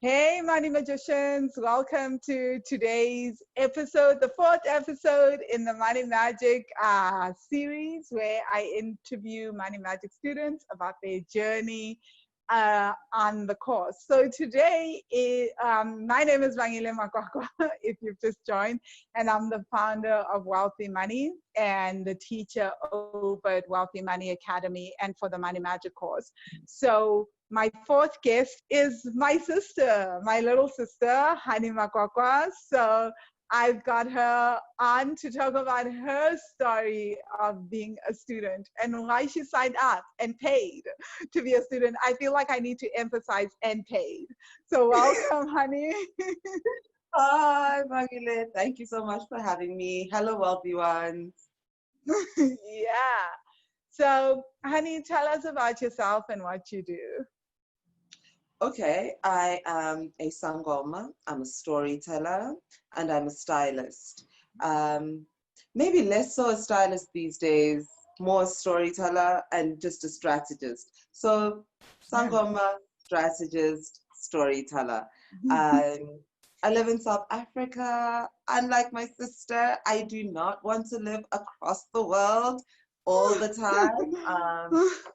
Hey, Money Magicians, welcome to today's episode, the fourth episode in the Money Magic series, where I interview Money Magic students about their journey on the course. So today, my name is Makwakwa, if you've just joined, and I'm the founder of Wealthy Money and the teacher over at Wealthy Money Academy and for the Money Magic course. So my fourth guest is my sister, my little sister, Makwakwa. So I've got her on to talk about her story of being a student and why she signed up and paid to be a student. I feel like I need to emphasize and paid. So welcome, honey. Hi, Magile. Thank you so much for having me. Hello, wealthy ones. Yeah. So, honey, tell us about yourself and what you do. Okay, I am a Sangoma, I'm a storyteller, and I'm a stylist. Maybe less so a stylist these days, more a storyteller and just a strategist. So, Sangoma, strategist, storyteller. I live in South Africa. Unlike my sister, I do not want to live across the world all the time.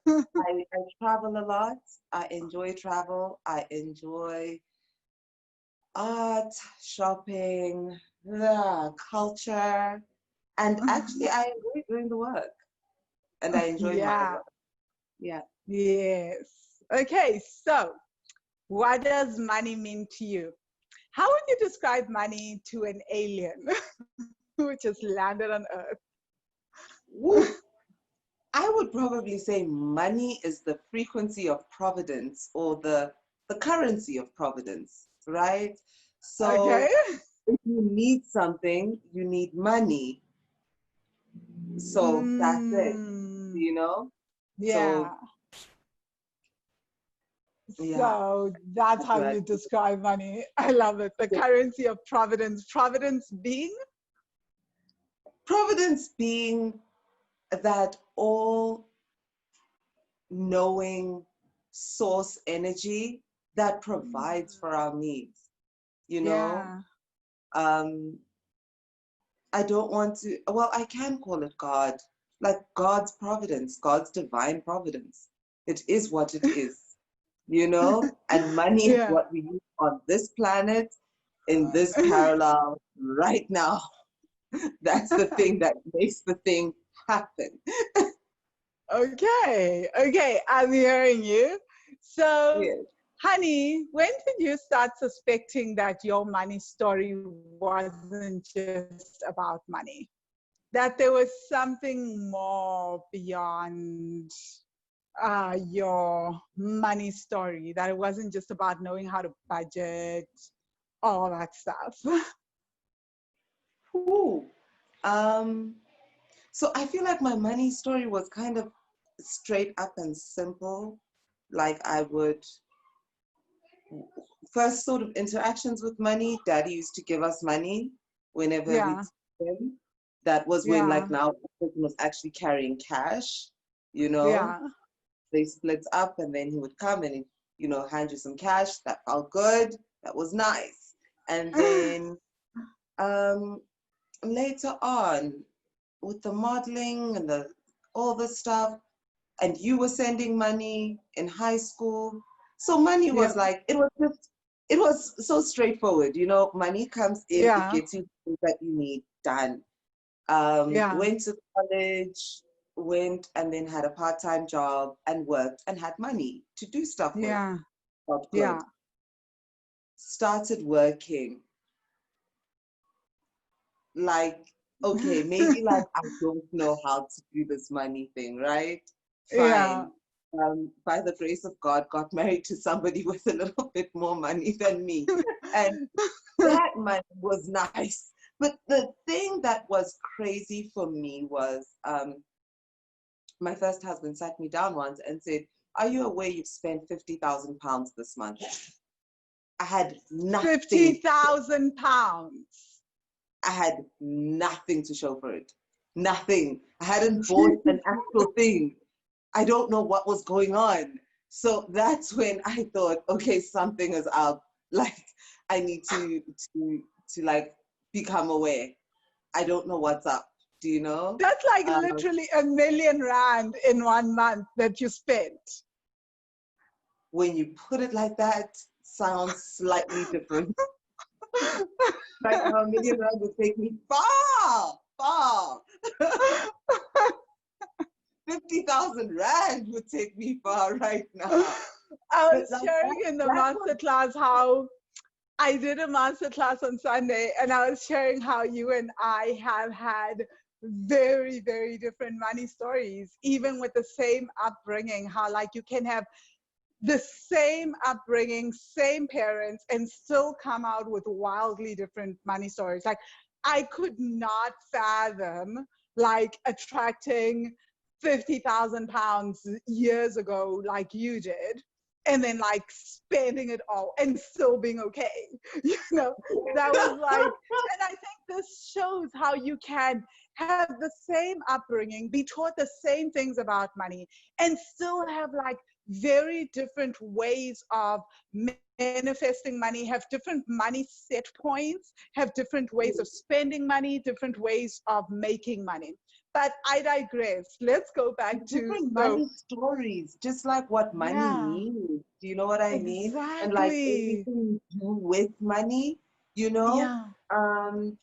I travel a lot. I enjoy travel. I enjoy art, shopping, culture, and actually I enjoy doing the work. And I enjoy my work. Yeah. Yes. Okay, so what does money mean to you? How would you describe money to an alien who just landed on Earth? Woo. I would probably say money is the frequency of providence or the currency of providence, right? So okay. If you need something, you need money. So that's it, you know? Yeah. So that's how you describe money. I love it. The currency of providence. Providence being? Providence being that all knowing source energy that provides for our needs, you know? I don't want to, well, I can call it God, like God's providence, God's divine providence. It is what it is, you know? And money is what we use on this planet, in this parallel, right now. That's the thing that makes the thing happen. Okay, I'm hearing you. So, honey, when did you start suspecting that your money story wasn't just about money? That there was something more beyond your money story, that it wasn't just about knowing how to budget, all that stuff? Ooh. So I feel like my money story was kind of straight up and simple. Like I would first sort of interactions with money. Daddy used to give us money whenever we'd spend. That was when like now the person was actually carrying cash, you know. They split up and then he would come and, you know, hand you some cash. That felt good. That was nice. And then later on, with the modeling and all the stuff, and you were sending money in high school. So money was like, it was so straightforward, you know, money comes in, it gets you things that you need done. Went to college, went and then had a part-time job and worked and had money to do stuff with. Felt good. Started working. Like, okay, maybe like I don't know how to do this money thing, right? Fine. By the grace of God, got married to somebody with a little bit more money than me. And that money was nice. But the thing that was crazy for me was my first husband sat me down once and said, "Are you aware you've spent 50,000 pounds this month?" I had nothing. 50,000 pounds. I had nothing to show for it. Nothing. I hadn't bought an actual thing. I don't know what was going on. So that's when I thought, okay, something is up. Like, I need to like become aware. I don't know what's up. Do you know? That's like literally R1,000,000 in 1 month that you spent. When you put it like that, sounds slightly different. Right now, R1,000,000 would take me far, far. 50,000 rand would take me far right now. I was Like sharing in the masterclass how I did a masterclass on Sunday, and I was sharing how you and I have had very, very different money stories, even with the same upbringing. How, like, you can have the same upbringing, same parents, and still come out with wildly different money stories. Like, I could not fathom like attracting 50,000 pounds years ago, like you did, and then like spending it all and still being okay. You know, that was like, and I think this shows how you can have the same upbringing, be taught the same things about money, and still have like very different ways of manifesting money, have different money set points, have different ways of spending money, different ways of making money. But I digress. Let's go back to different money stories, just like what money yeah, means. Do you know what I mean? And like exactly. everything you do with money, you know? Yeah, Um,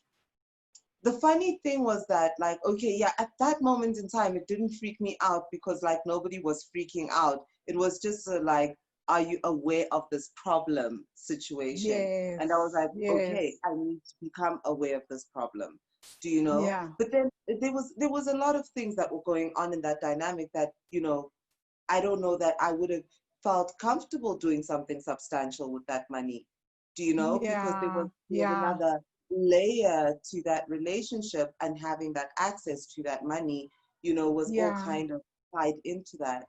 the funny thing was that, like, okay, yeah, at that moment in time, it didn't freak me out because like nobody was freaking out. It was just like, are you aware of this problem situation? yes, And I was like, yes, okay, I need to become aware of this problem. Do you know? yeah, But then there was a lot of things that were going on in that dynamic that, you know, I don't know that I would have felt comfortable doing something substantial with that money. Do you know? Because there yeah, was yeah, another layer to that relationship, and having that access to that money, you know, was all yeah, kind of tied into that.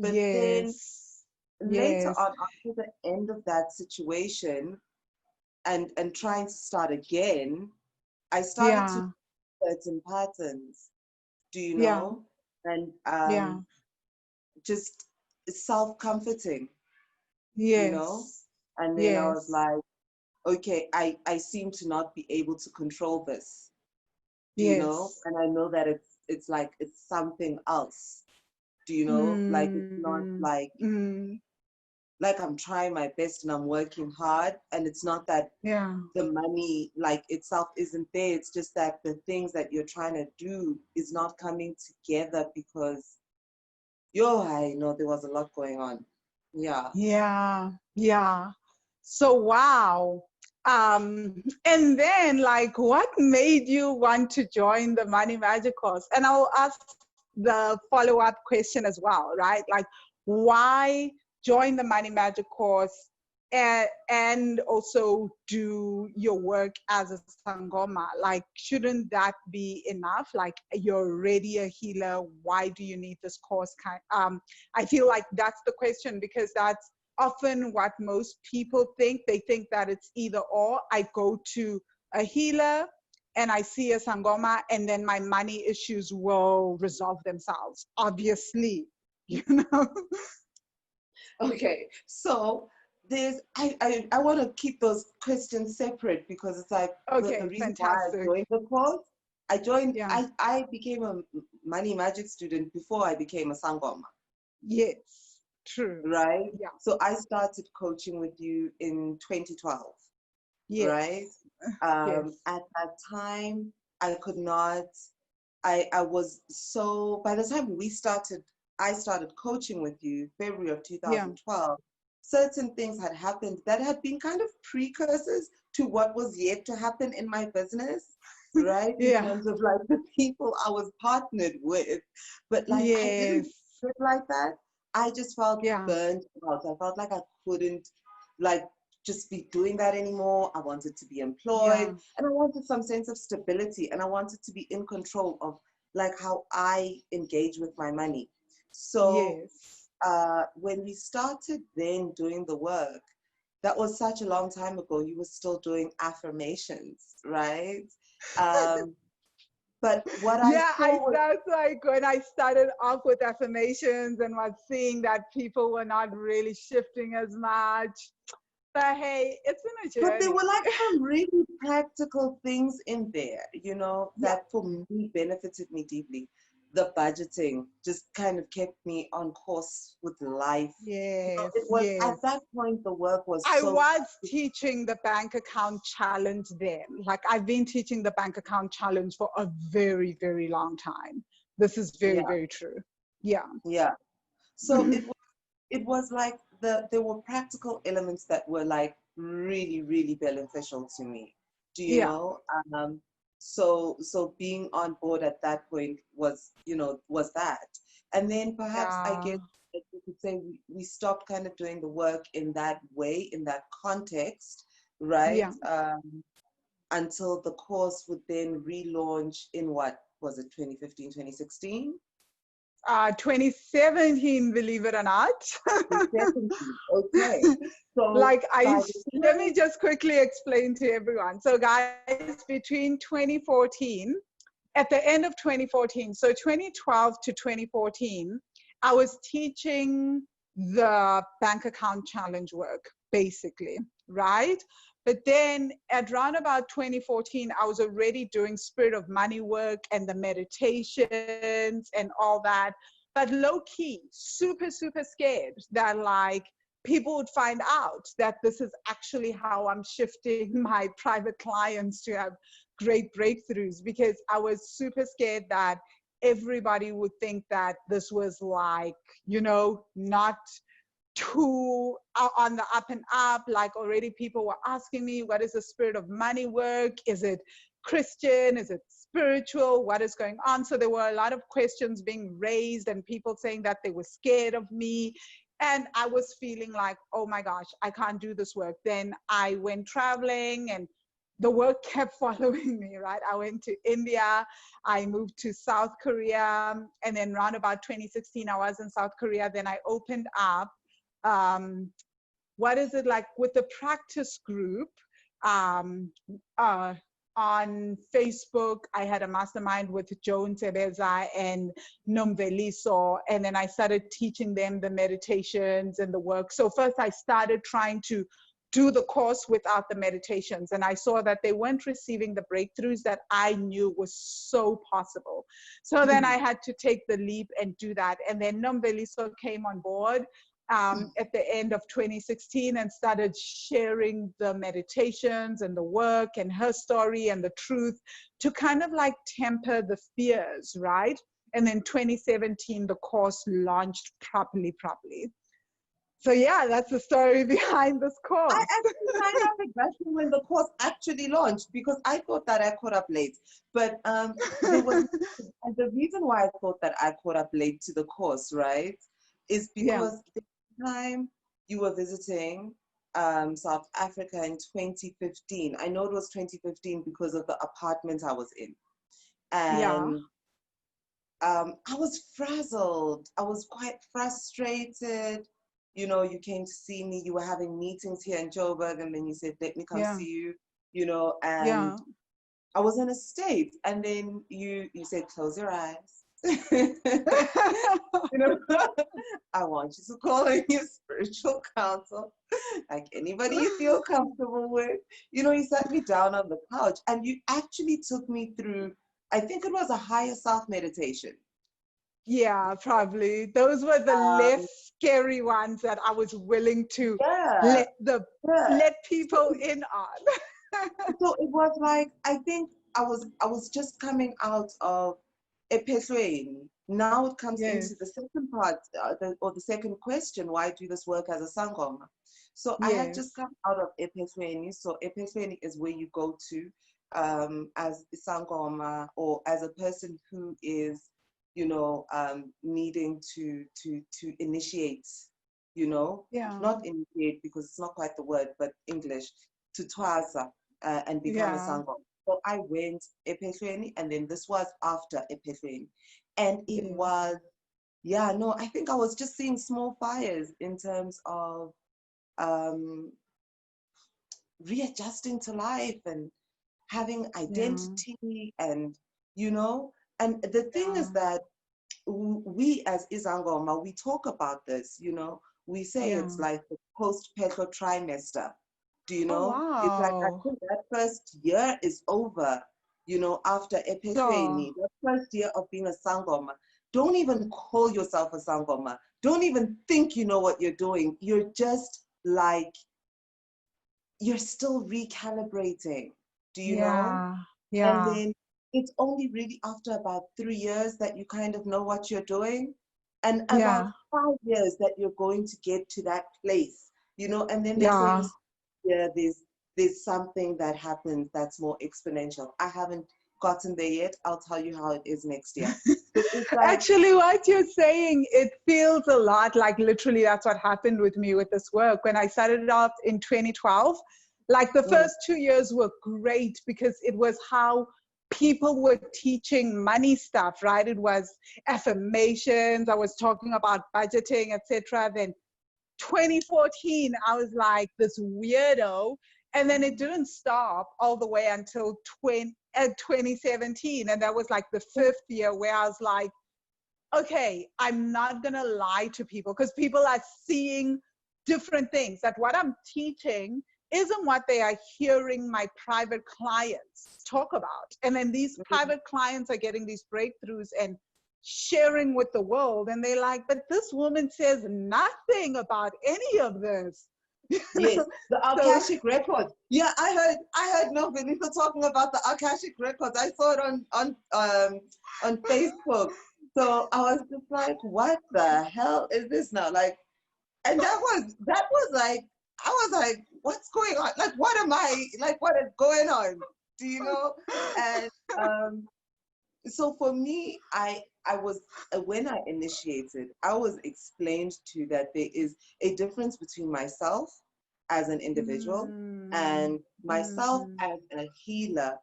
But then yes, later yes, on, after the end of that situation, and trying to start again, I started to yeah, certain patterns. Do you yeah, know? And yeah, just self-comforting, you know? yes, And then I was yes, like, okay, I seem to not be able to control this, do you know? yes. And I know that it's like it's something else, do you know? Like it's not Mm, mm, like I'm trying my best and I'm working hard, and it's not that yeah, the money like itself isn't there. It's just that the things that you're trying to do is not coming together because I know there was a lot going on. Yeah. yeah, yeah. So wow. And then like what made you want to join the Money Magic course? And I'll ask the follow-up question as well, right? Like why join the Money Magic course and also do your work as a Sangoma? Like, shouldn't that be enough? Like, you're already a healer. Why do you need this course? I feel like that's the question, because that's often what most people think. They think that it's either or. I go to a healer and I see a Sangoma, and then my money issues will resolve themselves, obviously, you know? Okay. So I want to keep those questions separate because it's like the Okay, reason why I fantastic. joined the course. Yeah. I became a money magic student before I became a Sangoma, Yes, true. right? Yeah. So I started coaching with you in 2012, right? Yes. Yes. At that time, I could not, I was so, by the time I started coaching with you, February of Yeah. 2012, certain things had happened that had been kind of precursors to what was yet to happen in my business, right? In Yeah. terms of like the people I was partnered with. But like, I didn't Yes. do it like that. I just felt Yeah. burnt out. I felt like I couldn't like just be doing that anymore. I wanted to be employed, Yeah. and I wanted some sense of stability, and I wanted to be in control of like how I engage with my money. So Yes. when we started then doing the work, that was such a long time ago. You were still doing affirmations, right? Um, but what I Yeah, saw was, that's like when I started off with affirmations and was seeing that people were not really shifting as much. But hey, it's been a But there journey. were like some really practical things in there, you know, Yeah. that for me benefited me deeply. The budgeting just kind of kept me on course with life. You know, Yes, it was yes. at that point the work was I so was teaching the bank account challenge then. Like I've been teaching the bank account challenge for a very, very long time. This is very, yeah, very true. Yeah. yeah. So it was like there were practical elements that were like really, really beneficial to me. Do you Yeah. know? So being on board at that point was, was that. And then perhaps I Yeah. guess that you could say we stopped kind of doing the work in that way, in that context, right? Yeah. Until the course would then relaunch in what was it, 2015, 2016? 2017, believe it or not. Definitely. Okay. So Like I, by the let me time, just quickly explain to everyone. So guys, between 2014, at the end of 2014, so 2012 to 2014, I was teaching the bank account challenge work, basically, right? But then at around about 2014, I was already doing spirit of money work and the meditations and all that. But low key, super, super scared that like people would find out that this is actually how I'm shifting my private clients to have great breakthroughs, because I was super scared that everybody would think that this was like, not too on the up and up. Like already people were asking me, what is the spirit of money work? Is it Christian? Is it spiritual? What is going on? So there were a lot of questions being raised and people saying that they were scared of me. And I was feeling like, oh my gosh, I can't do this work. Then I went traveling and the work kept following me, right? I went to India, I moved to South Korea, and then around about 2016, I was in South Korea. Then I opened up, um, what is it like with the practice group, um, uh, on Facebook. I had a mastermind with Joan Tebeza and Nomveliso, and then I started teaching them the meditations and the work. So first I started trying to do the course without the meditations, and I saw that they weren't receiving the breakthroughs that I knew was so possible. So then I had to take the leap and do that. And then Nombeliso came on board at the end of 2016 and started sharing the meditations and the work and her story and the truth to kind of like temper the fears, right? And then 2017, the course launched properly. So yeah, that's the story behind this I course. actually find out exactly when the course actually launched because I thought that I caught up late. But there was, and the reason why I thought that I caught up late to the course, right, is Yeah, because the time you were visiting South Africa in 2015, I know it was 2015 because of the apartment I was in. yeah, And I was frazzled. I was quite frustrated. You know, you came to see me, you were having meetings here in Joburg, and then you said, let me come yeah, see you, and yeah. I was in a state. And then you said, close your eyes. you know, I want you to call in your spiritual counsel, like anybody you feel comfortable with. You know, you sat me down on the couch and you actually took me through, I think it was a higher self meditation. Yeah, probably. Those were the Um, less scary ones that I was willing to yeah, let the yeah. let So, people in on. so it was like I think I was just coming out of Epesweni. Now it comes into Yes, the second part, or the second question: why do this work as a sangoma? So I had yes, just come out of Epesweni. So Epesweni is where you go to as a sangoma or as a person who is, needing to initiate, yeah, not initiate because it's not quite the word, but English, to twasa and become a yeah, sangoma. So I went Epesweni, and then this was after Epesweni. And it yes, was, yeah, no, I think I was just seeing small fires in terms of um, readjusting to life and having yeah, identity and the thing yeah, is that we as Izangoma, we talk about this, we say yeah, it's like the post-petro trimester. Do you Oh, know? It's like, I wow. think that first year is over, you know, after Sure. Epifeni, the first year of being a Sangoma. Don't even call yourself a Sangoma. Don't even think you know what you're doing. You're just like, you're still recalibrating, do you know? Yeah. And Yeah. then it's only really after about 3 years that you kind of know what you're doing. And about Yeah. 5 years that you're going to get to that place, you know, and then they say, Yeah. yeah, there's something that happens that's more exponential. I haven't gotten there yet. I'll tell you how it is next year. But it's like, Actually, what you're saying, it feels a lot like literally that's what happened with me with this work. When I started out in 2012, like the mm, first 2 years were great because it was how people were teaching money stuff, right? It was affirmations. I was talking about budgeting, etc. Then 2014, I was like this weirdo. And then it didn't stop all the way until 2017. And that was like the fifth year where I was like, okay, I'm not going to lie to people because people are seeing different things. That what I'm teaching isn't what they are hearing my private clients talk about. And then these private clients are getting these breakthroughs and sharing with the world. And they're like, but this woman says nothing about any of this. yes, the So, Akashic records. Yeah, I heard no Benito talking about the Akashic records. I saw it on Facebook. So I was just like, what the hell is this now? Like, and that was like, I was like, what's going on? Like, what am I, like, what is going on? Do you know? And so for me, I was, when I initiated, I was explained to that there is a difference between myself as an individual mm, and myself mm, as a healer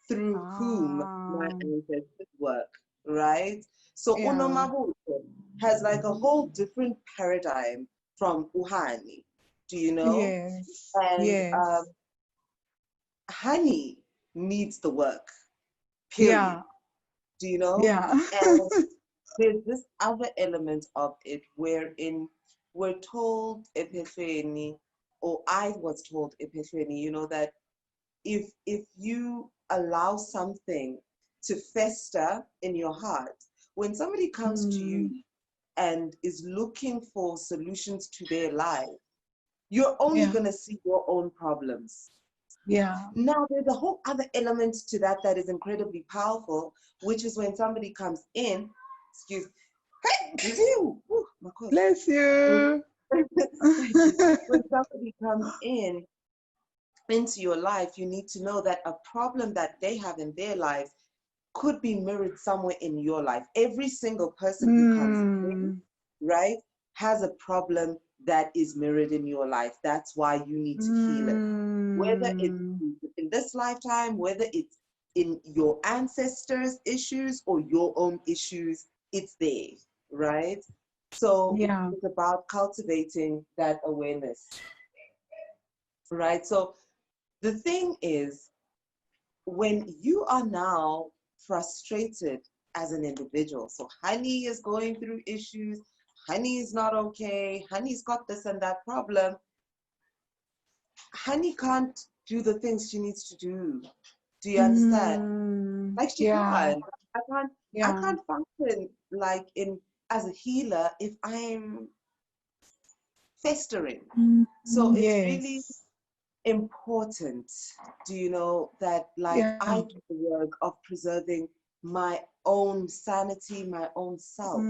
through whom my ah, ancestors work, right? So yeah, Unomabuto has like a whole different paradigm from Uhani, do you know? yes, And yes, honey needs the work, period. yeah, Do you know? yeah. And there's this other element of it wherein we're told Epiphany, or I was told Epiphany, you know, that if you allow something to fester in your heart, when somebody comes to you Mm, and is looking for solutions to their life, you're only yeah, going to see your own problems. yeah. Now, there's a whole other element to that that is incredibly powerful, which is when somebody comes in, excuse, hey, phew, whew, my God. Bless you. Thank you. When somebody comes in into your life, you need to know that a problem that they have in their life could be mirrored somewhere in your life. Every single person who comes in, Mm, right, has a problem that is mirrored in your life. That's why you need to heal it. Whether it's mm, in this lifetime, whether it's in your ancestors' issues or your own issues, it's there, right? So yeah. it's about cultivating that awareness, right? So the thing is, when you are now frustrated as an individual, so honey is going through issues, honey is not okay, honey's got this and that problem, honey can't do the things she needs to do. Do you understand? Mm, Like she yeah, can't. I can't. I yeah. can't function like in as a healer if I'm festering. Mm, So it's really yes. important, do you know, that like I Yeah. do the work of preserving my own sanity, my own self,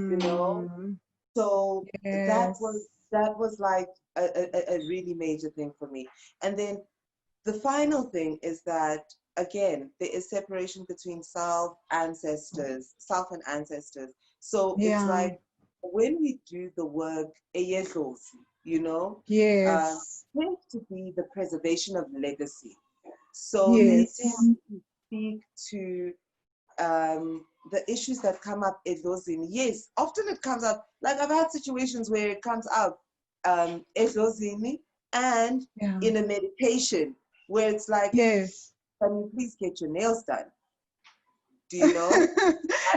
you know. Mm, So that was yes. that was like a really major thing for me. And then the final thing is that, again, there is separation between self and ancestors. So it's Yeah. like when we do the work, you know, Yes. tends to be the preservation of legacy. So they Yes. tend to speak to the issues that come up edlozini. Yes, often it comes up, like I've had situations where it comes up edlozini and Yeah. in a meditation where it's like, Yes. can you please get your nails done? Do you know?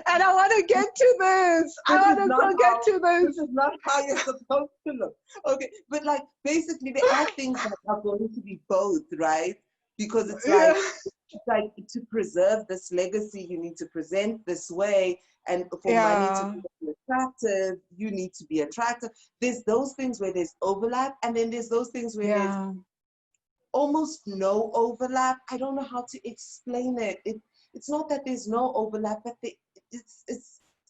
And I want to get to this. I want to so get to this. This is not how you're supposed to look. Okay, but like basically there are things that are going to be both, right? Because it's like to preserve this legacy, you need to present this way, and for money to be attractive, you need to be attractive. There's those things where there's overlap, and then there's those things where there's almost no overlap. I don't know how to explain it. It's not that there's no overlap, but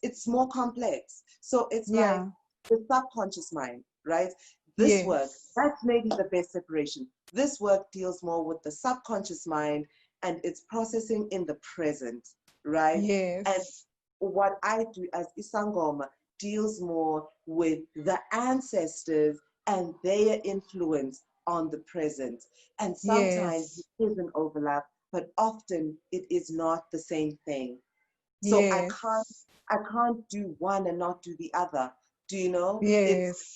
it's more complex. So it's like the subconscious mind, right? This work, that's maybe the best separation. This work deals more with the subconscious mind and its processing in the present, right? Yes. And what I do as Isangoma deals more with the ancestors and their influence on the present. And sometimes there is an overlap, but often it is not the same thing. So I can't do one and not do the other. Do you know? Yes.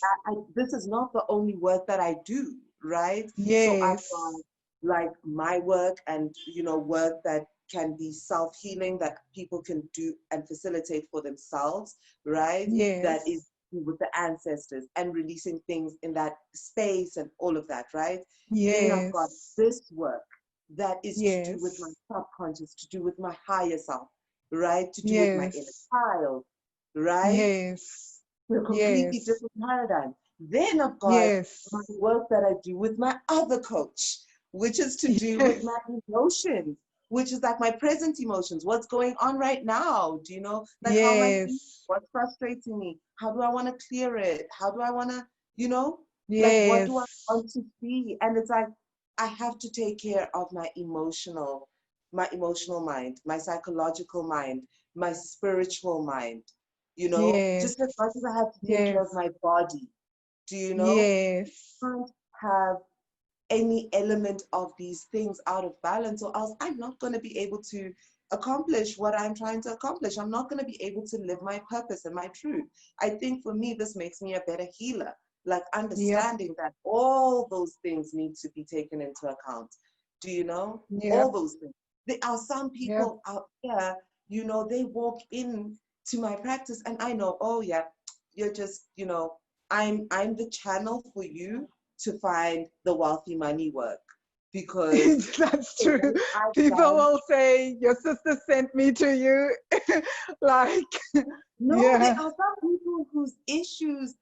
This is not the only work that I do, right? Yes. So I've got like my work and, you know, work that can be self-healing that people can do and facilitate for themselves, right? Yes. That is with the ancestors and releasing things in that space and all of that, right? Yes. Then I've got this work that is to do with my subconscious, to do with my higher self, right? To do with my inner child, right? Yes. A completely different paradigm. Then I've got my work that I do with my other coach, which is to do with my emotions, which is like my present emotions. What's going on right now? Do you know? Like how am I feeling? What's frustrating me? How do I want to clear it? How do I want to, you know? Like what do I want to see? And it's like I have to take care of my emotional mind, my psychological mind, my spiritual mind. You know, just as much as I have to take care of my body, do you know? I can't have any element of these things out of balance, or else I'm not going to be able to accomplish what I'm trying to accomplish. I'm not going to be able to live my purpose and my truth. I think for me, this makes me a better healer, like understanding that all those things need to be taken into account. Do you know? All those things. There are some people out there, you know, they walk in to my practice and I know, oh yeah, you're just, you know, I'm the channel for you to find the wealthy money work, because that's true. People will say your sister sent me to you. Like no, there are some people whose issues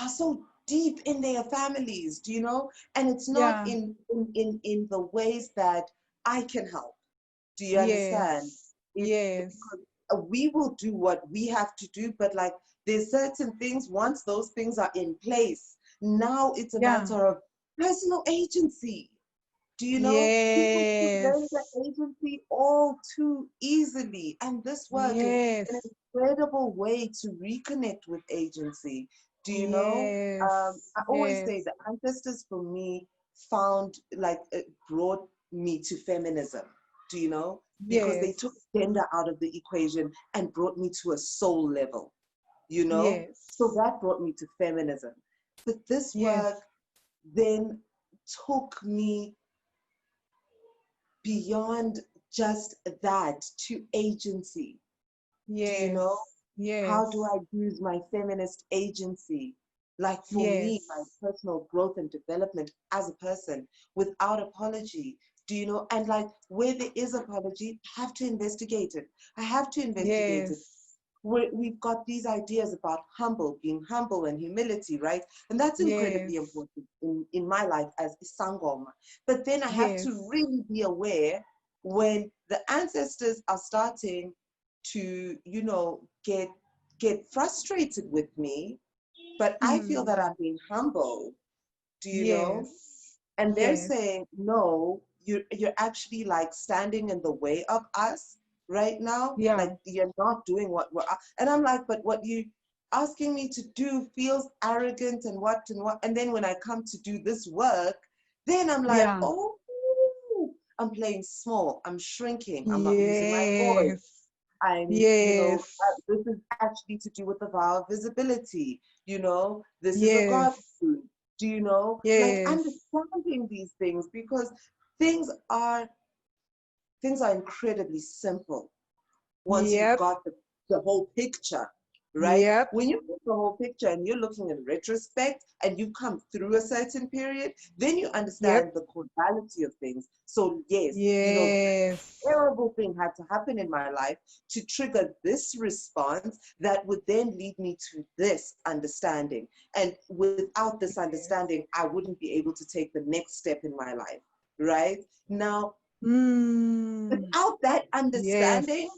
are so deep in their families, do you know? And it's not in the ways that I can help. Do you understand? Because we will do what we have to do, but like there's certain things, once those things are in place, now it's a matter of personal agency. Do you know? People surrender agency all too easily. And this work is an incredible way to reconnect with agency. Do you know? I always say the ancestors for me found, like, it brought me to feminism. Do you know? Because they took gender out of the equation and brought me to a soul level. You know? So that brought me to feminism. But this work then took me beyond just that to agency. Do you know? How do I use my feminist agency? Like for me, my personal growth and development as a person without apology. Do you know? And like where there is apology, I have to investigate it. I have to investigate it. We've got these ideas about being humble and humility, right? And that's incredibly important in my life as Sangoma. But then I have to really be aware when the ancestors are starting to, you know, get frustrated with me, but I feel that I'm being humble, do you know? And they're saying, no, you're actually like standing in the way of us right now. Like you're not doing what and I'm like, but what you asking me to do feels arrogant and what. And then when I come to do this work, then I'm like, oh, I'm playing small, I'm shrinking, I'm not using my voice. I'm, you know, this is actually to do with the vow of visibility, you know, this is a God food, do you know? Like understanding these things, because things are incredibly simple, once you've Yep. got the whole picture, right? Yep. When you get the whole picture and you're looking in retrospect and you come through a certain period, then you understand Yep. the causality of things. So yes, you know, Yes. terrible thing had to happen in my life to trigger this response that would then lead me to this understanding. And without this understanding, I wouldn't be able to take the next step in my life, right? Now, without that Yes. understanding,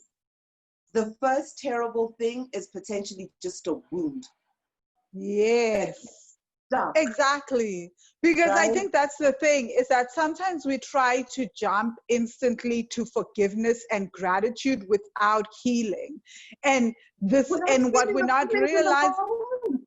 the first terrible thing is potentially just a wound. Yes. Stuck, Exactly. Because I right? think that's the thing, is that sometimes we try to jump instantly to forgiveness and gratitude without healing. And Without what feeling we're the not feelings in the realizing. moment.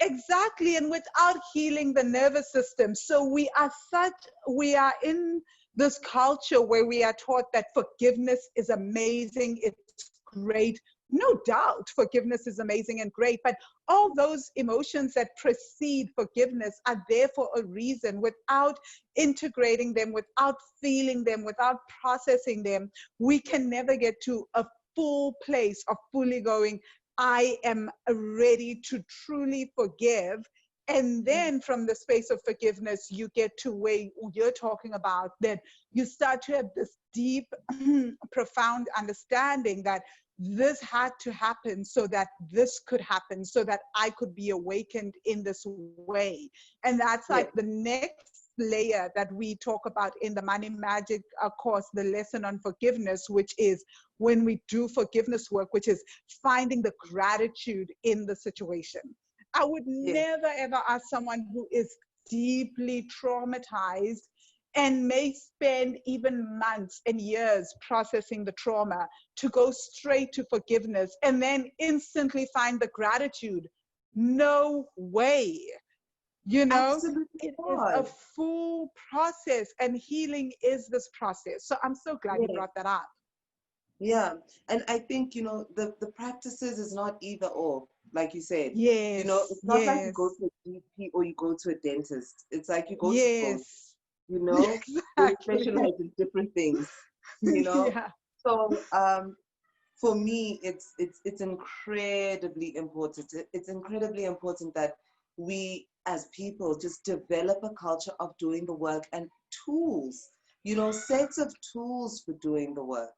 Exactly, and without healing the nervous system. So we are in this culture where we are taught that forgiveness is amazing, it's great. No doubt, forgiveness is amazing and great, but all those emotions that precede forgiveness are there for a reason. Without integrating them, without feeling them, without processing them, we can never get to a full place of fully going, I am ready to truly forgive. And then from the space of forgiveness, you get to where you're talking about, that you start to have this deep, profound understanding that this had to happen so that this could happen, so that I could be awakened in this way. And that's Yeah, like the next layer that we talk about in the Money Magic course, the lesson on forgiveness, which is when we do forgiveness work, which is finding the gratitude in the situation. I would yeah, never ever ask someone who is deeply traumatized and may spend even months and years processing the trauma to go straight to forgiveness and then instantly find the gratitude. No way. You know, absolutely it is a not. full process, and healing is this process. So I'm so glad you Yeah, brought that up. yeah. And I think, you know, the practices is not either or, like you said. You know, Yes, it's not like you go yes, to a GP or you go to a dentist. It's like you go to both, yes, you know, they exactly. specialize in different things, you know. Yeah, So for me, it's incredibly important. It's incredibly important that we as people just develop a culture of doing the work and tools, you know, sets of tools for doing the work.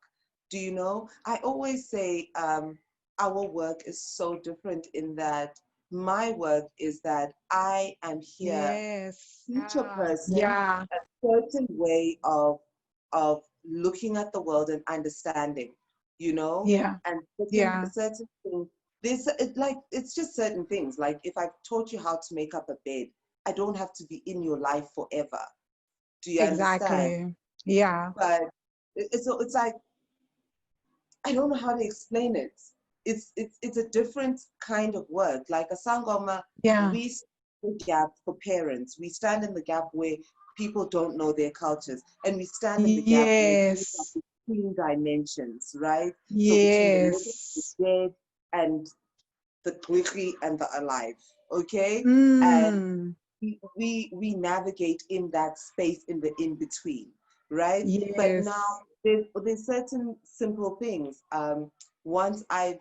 Do you know? I always say our work is so different in that my work is that I am here yes, to teach a yeah, person yeah, a certain way of looking at the world and understanding, you know, yeah, and yeah, certain things. This it like it's just certain things. Like if I've taught you how to make up a bed, I don't have to be in your life forever. Do you understand? exactly. Yeah, But it's like I don't know how to explain it. It's a different kind of work. Like a Sangoma, yeah, we stand in the gap for parents. We stand in the gap where people don't know their cultures, and we stand in the gap where we are yes, between dimensions, right? So between the living, the yes. dead, and the Gwiki and the alive. Okay, and Mm, we navigate in that space in the in between, right? But now yes, there's certain simple things. Once I've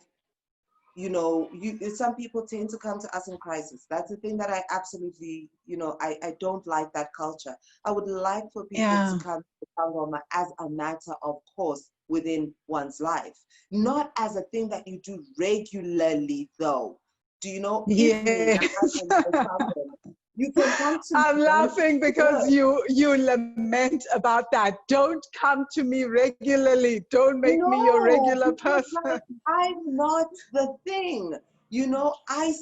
you know, some people tend to come to us in crisis. That's the thing that I absolutely, you know, I don't like that culture. I would like for people to yeah, come to Sangoma as a matter of course within one's life, not as a thing that you do regularly though. Do you know, if me, I yes. am a Sangoma, you can come to me I'm once laughing a because year. you lament about that. Don't come to me regularly. Don't make me your No, regular because person. like I'm not the thing. You know, I'm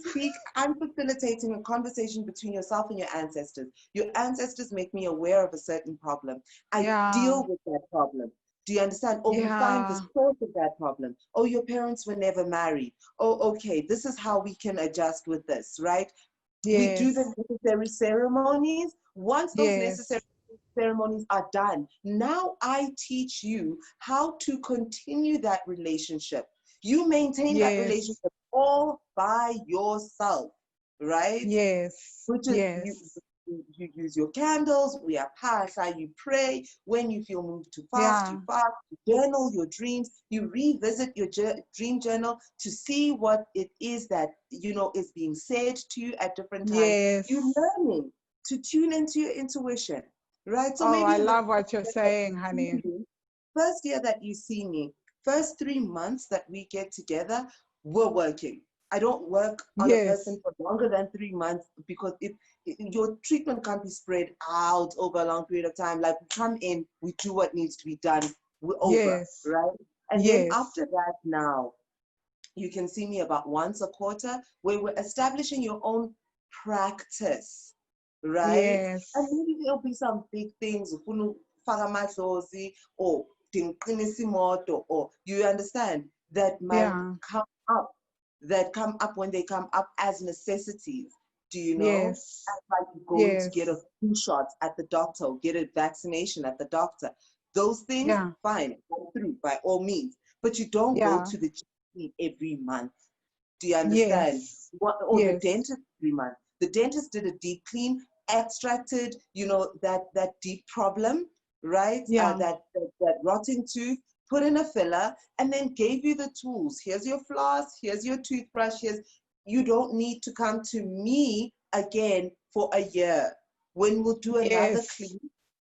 facilitating a conversation between yourself and your ancestors. Your ancestors make me aware of a certain problem. I Yeah, deal with that problem. Do you understand? Or we find the yeah, source of that problem. Oh, your parents were never married. Oh, okay, this is how we can adjust with this, right? We do yes, the necessary ceremonies. Once those necessary yes, ceremonies are done, now I teach you how to continue that relationship. You maintain that yes, relationship all by yourself, right? yes, Which is you, yes, you use your candles, we are pasha, you pray. When you feel moved to fast, you fast, you journal your dreams, you revisit your dream journal to see what it is that, is being said to you at different times. Yes. You're learning to tune into your intuition, right? So I maybe love what you're saying, honey. First year that you see me, first 3 months that we get together, we're working. I don't work on a person for longer than 3 months because your treatment can't be spread out over a long period of time. Like, we come in, we do what needs to be done, we're over, right? And then after that, now, you can see me about once a quarter, where we're establishing your own practice, right? Yes. And maybe there'll be some big things, or or you understand, that might come up when they come up as necessities. Do you know? Yes. Like going to get a flu shot at the doctor, or get a vaccination at the doctor. Those things, fine, go through by all means. But you don't go to the GP every month. Do you understand? Or the dentist every month. The dentist did a deep clean, extracted, that deep problem, right? That rotting tooth, put in a filler, and then gave you the tools. Here's your floss, here's your toothbrush, you don't need to come to me again for a year. When we'll do another clean,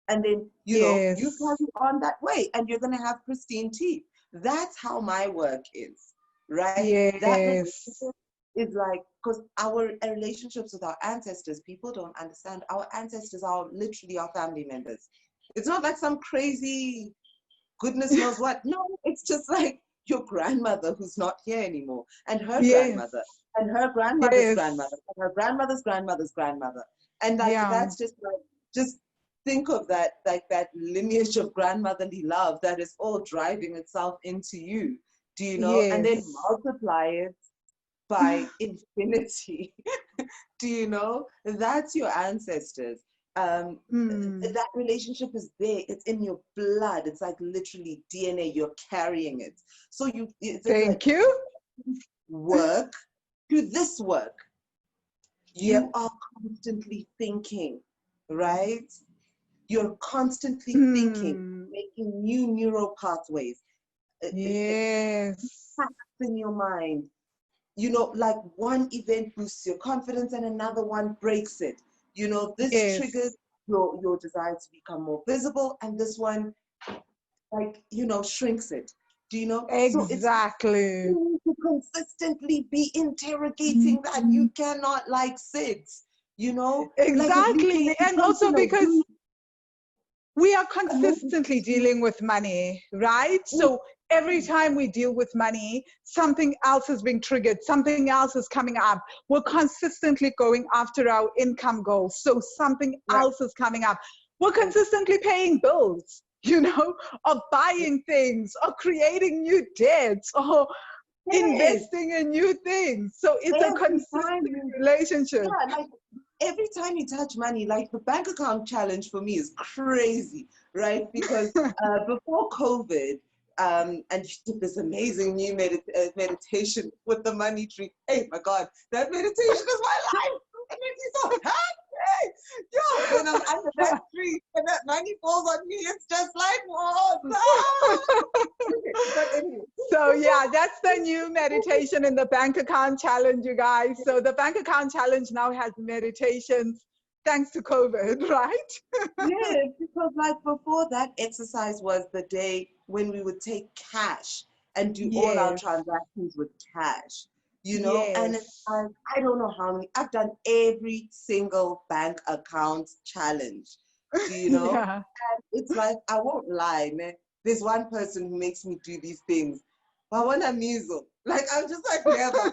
and then, you carry on that way, and you're going to have pristine teeth. That's how my work is, right? That relationship is like, because our relationships with our ancestors, people don't understand. Our ancestors are literally our family members. It's not like some crazy goodness knows what. No, it's just like your grandmother who's not here anymore, and her grandmother, and her grandmother's grandmother, and her grandmother's grandmother's grandmother. And like, that's just like, just think of that, like that lineage of grandmotherly love that is all driving itself into you. Do you know? And then multiply it by infinity. Do you know? That's your ancestors. That relationship is there. It's in your blood. It's like literally DNA. You're carrying it. So Thank you. Work, do this work. You are constantly thinking, right? You're constantly thinking, making new neural pathways. Facts in your mind. Like one event boosts your confidence and another one breaks it. This triggers your desire to become more visible, and this one, like, shrinks it. Do you know? Exactly. So it's to consistently be interrogating that. You cannot like sit, Exactly. Like, and also because we are consistently dealing with money, right? So every time we deal with money, something else is being triggered, something else is coming up. We're consistently going after our income goals, so something else is coming up. We're consistently paying bills, or buying things, or creating new debts, or investing in new things. So it's a consistent relationship. Like, every time you touch money, like the bank account challenge for me is crazy, right? Because before COVID, and she did this amazing new meditation with the money tree. Hey, my God, that meditation is my life. It makes me so happy. Yeah, when I'm under that tree and that money falls on me, it's just like, whoa, no. But anyway. So yeah, that's the new meditation in the bank account challenge, you guys. So the bank account challenge now has meditations thanks to COVID, right? Yes, because like before, that exercise was the day when we would take cash and do all our transactions with cash, and it's like, I don't know how many, I've done every single bank account challenge, do you know? And it's like, I won't lie, man. There's one person who makes me do these things. But I want a measle. Like, I'm just like, never.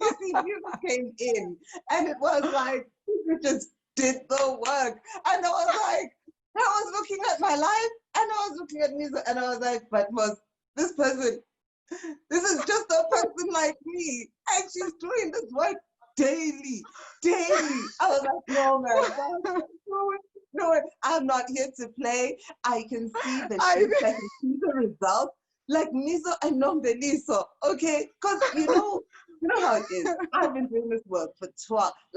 You see, music came in, and it was like, you just did the work. And I was looking at my life, and I was looking at music, and I was like, but this person, this is just a person like me, and she's doing this work daily. I was like, no, man, no, I'm not here to play. I can see the shifts, I can see the results. Like Miso and Nombeliso, okay? Because you know how it is. I've been doing this work for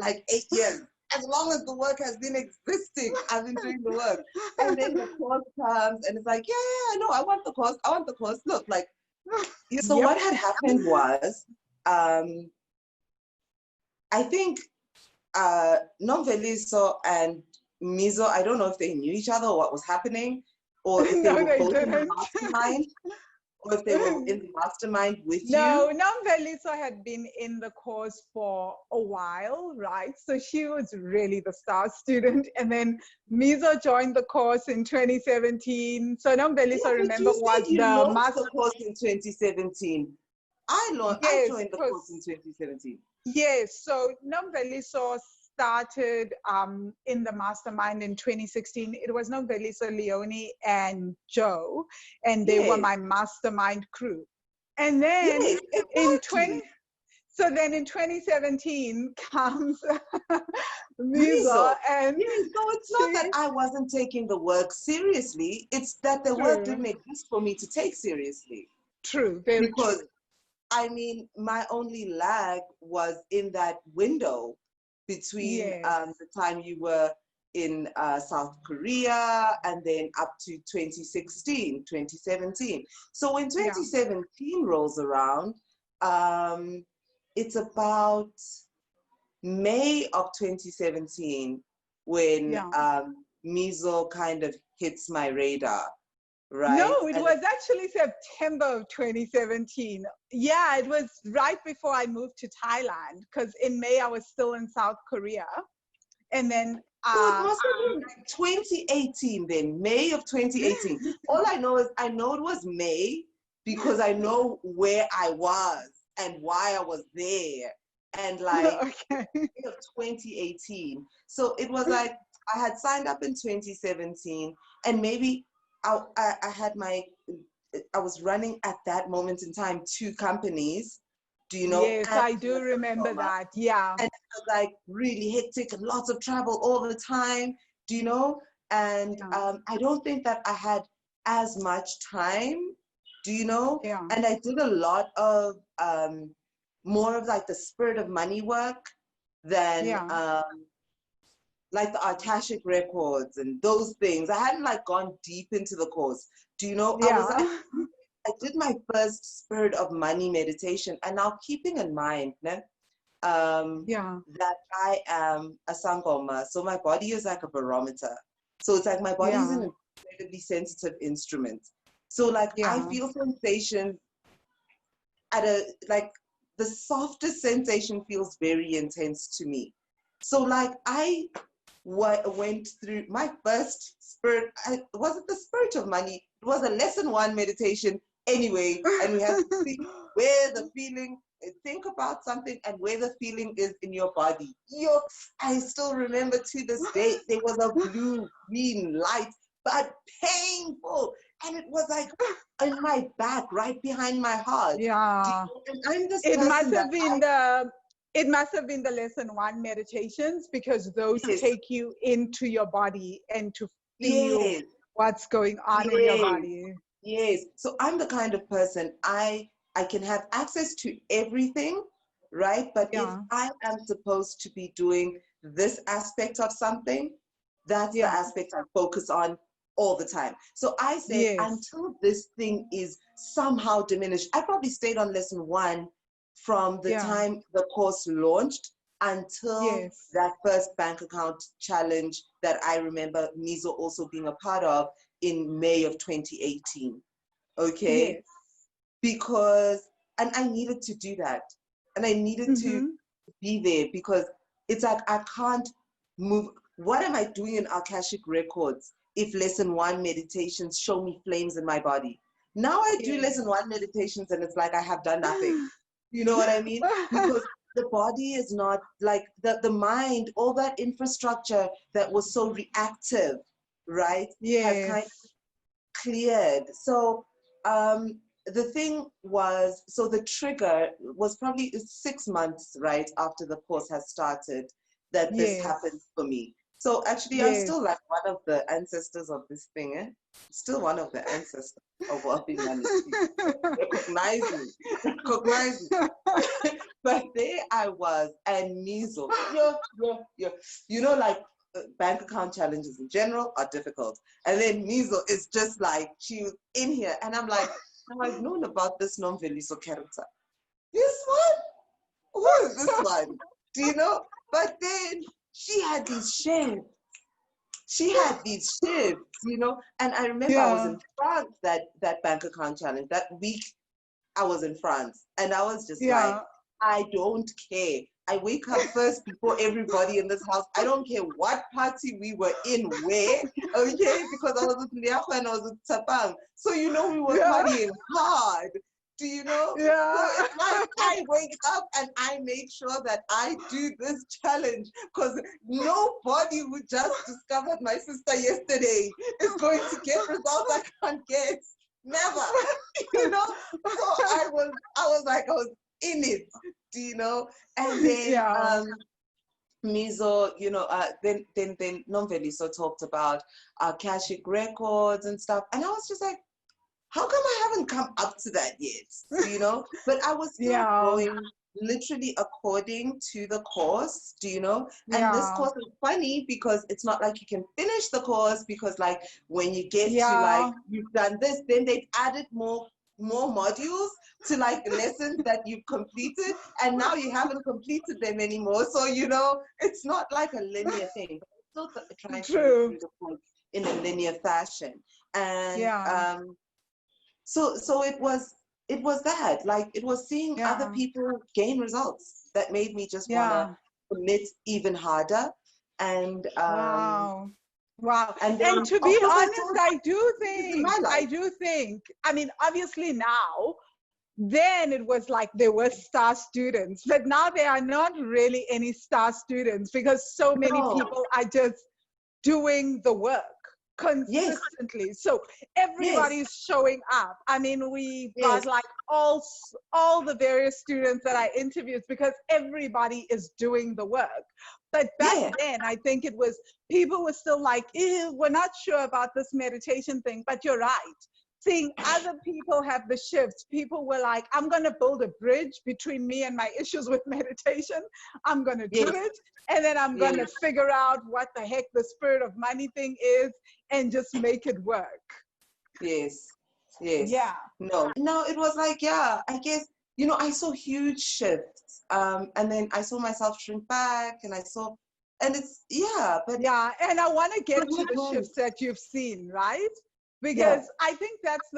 8 years. as long as the work has been existing, I've been doing the work. And then the course comes and it's like, yeah, no, I want the course. I want the course. Look, like, so Yep. what had happened was, I think Nomveliso and Mizo, I don't know if they knew each other or what was happening, or if they No, were they both in the didn't. mastermind, or if they were in the mastermind with No, you. Namvelisa had been in the course for a while, right? So she was really the star student. And then Mizo joined the course in 2017. So Yeah, Namvelisa, but remember, you was said you the launched the master. course in 2017. I Yes, joined the because course in 2017. yes. So Namvelisa started in the mastermind in 2016. It was Namvelisa, Leonie, and Joe, and they were Yes, my mastermind crew. And then yes, in 20, exactly. so then in 2017 comes Miza, Mizo. and Yes, so it's not that she, I wasn't taking the work seriously. It's that the work true, didn't exist for me to take seriously. true, very Because, true. I mean, my only lag was in that window between Yes, the time you were in South Korea and then up to 2016, 2017. So when yeah, 2017 rolls around, it's about May of 2017 when yeah. Mizo kind of hits my radar, No, right? it And was actually September of 2017. Yeah, it was right before I moved to Thailand because in May I was still in South Korea. And then, so it must have been 2018 then, May of 2018. All I know is I know it was May because I know where I was and why I was there. And like okay. May of 2018. So it was like I had signed up in 2017 and maybe I had I was running at that moment in time 2 companies, do you know, Yes, and I do remember that. Yeah, and it was like really hectic and lots of travel all the time, do you know? And yeah, I don't think that I had as much time, do you know? yeah, And I did a lot of more of like the spirit of money work than yeah, like the Akashic records and those things. I hadn't like gone deep into the course. Do you know? yeah, I did my first spirit of money meditation, and now keeping in mind, ne, yeah, that I am a Sangoma, so my body is like a barometer. So it's like my body is yeah, an incredibly sensitive instrument. So like I yeah. feel sensations at a like the softest sensation feels very intense to me. So like I went through my first spirit. Was it the spirit of money? It was a lesson 1 meditation anyway, and we had to see where the feeling. Think about something and where the feeling is in your body. Yo, I still remember to this day there was a blue green light, but painful, and it was like in my back, right behind my heart. Yeah. And I'm this It must person that have been the lesson 1 meditations because those yes, take you into your body and to feel yes, what's going on in your yes. body. Yes. So I'm the kind of person I can have access to everything, right? But if Yeah. I am supposed to be doing this aspect of something, that's the Yeah. aspect I focus on all the time. So I said Yes. until this thing is somehow diminished, I probably stayed on lesson 1 from the Yeah. time the course launched until Yes. that first bank account challenge that I remember Mizo also being a part of in May of 2018. Okay. Yes. Because, and I needed to do that. And I needed to Mm-hmm. be there because it's like I can't move. What am I doing in Akashic records if lesson 1 meditations show me flames in my body? Now I do lesson Yes. 1 meditations and it's like I have done nothing. You know what I mean? Because the body is not like the mind, all that infrastructure that was so reactive, right, has kind of Yes. cleared. So the thing was, so the trigger was probably 6 months, right, after the course has started that this Yes. happened for me. So actually, I'm Yes. still like one of the ancestors of this thing, eh? Still one of the ancestors of wealthy money. Recognize me. Recognize me. But there I was, and measles. Yeah. You know, like bank account challenges in general are difficult. And then measles is just like, she was in here. And I'm like, now I've known about this non-Veliso character. This one? Who is this one? Do you know? But then she had these shifts. She had these shifts, you know. And I remember I was Yeah. in France that bank account challenge. That week I was in France. And I was just like, Yeah. I don't care. I wake up first before everybody in this house. I don't care what party we were in, where, okay? Because I was with Liafa and I was with Tapang. So, you know, we were Yeah. partying hard. Do you know? So Yeah. it's like I wake up and I make sure that I do this challenge because nobody who just discovered my sister yesterday is going to get results I can't get. Never. You know? So I was like, I was in it, do you know? And then Yeah. Mizo, you know, then Non-Veliso talked about Akashic records and stuff. And I was just like, how come I haven't come up to that yet? Do you know? But I was still Yeah. going literally according to the course, do you know? And this Yeah. course is funny because it's not like you can finish the course because like when you get to like, Yeah. you've done this, then they've added more modules to like the lessons that you've completed and now you haven't completed them anymore. So, you know, it's not like a linear thing, but I'm still trying to move True. through the course in a linear fashion. And Yeah. so it was that, like, it was seeing other Yeah. people gain results that made me just want to Yeah. commit even harder. And Wow. Wow. and And then to of be course I honest, saw this in my I life. do think, I mean, obviously now, then it was like there were star students, but now there are not really any star students because so many No. people are just doing the work Yes. consistently. So Yes. everybody's showing up. I mean, we've got Yes. like all the various students that I interviewed because everybody is doing the work. But back Yeah. then, I think it was people were still like, ew, we're not sure about this meditation thing. But you're right. Seeing other people have the shifts, people were like, I'm going to build a bridge between me and my issues with meditation. I'm going to do Yes. it. And then I'm going to Yes. figure out what the heck the spirit of money thing is and just make it work. Yes. Yes. Yeah. No, it was like, yeah, I guess, you know, I saw huge shifts. And then I saw myself shrink back and and it's, yeah, but Yeah. And I want to get to what the was, shifts that you've seen, right? yeah, Because I think that's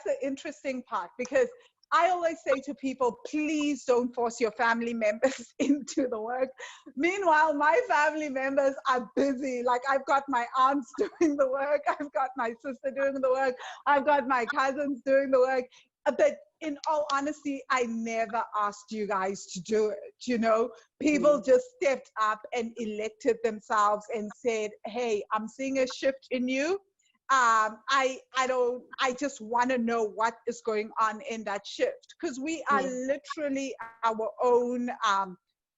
the interesting part. Because I always say to people, please don't force your family members into the work. Meanwhile, my family members are busy. Like I've got my aunts doing the work, I've got my sister doing the work, I've got my cousins doing the work. But in all honesty, I never asked you guys to do it. You know, people just stepped up and elected themselves and said, hey, I'm seeing a shift in you. I just want to know what is going on in that shift because we are literally our own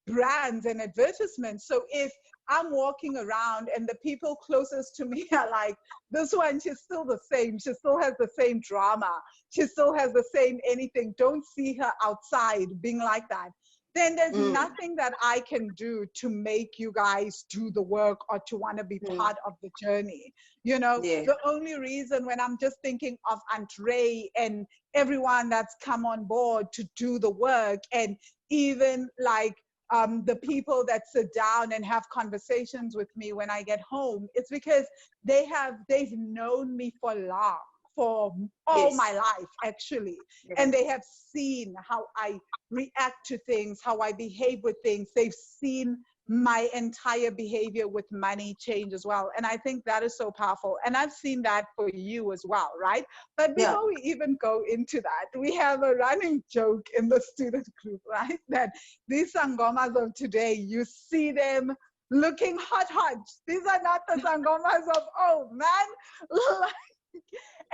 brands and advertisements. So if I'm walking around and the people closest to me are like, this one, she's still the same. She still has the same drama. She still has the same anything. Don't see her outside being like that. Then there's nothing that I can do to make you guys do the work or to want to be part of the journey. You know, yeah, the only reason when I'm just thinking of Andre and everyone that's come on board to do the work, and even like the people that sit down and have conversations with me when I get home, it's because they've known me for long, for all yes, my life actually, yes, and they have seen how I react to things, how I behave with things. They've seen my entire behavior with money change as well. And I think that is so powerful. And I've seen that for you as well, right? But yeah, before we even go into that, we have a running joke in the student group, right? That these Sangomas of today, you see them looking hot. These are not the Sangomas of, oh man.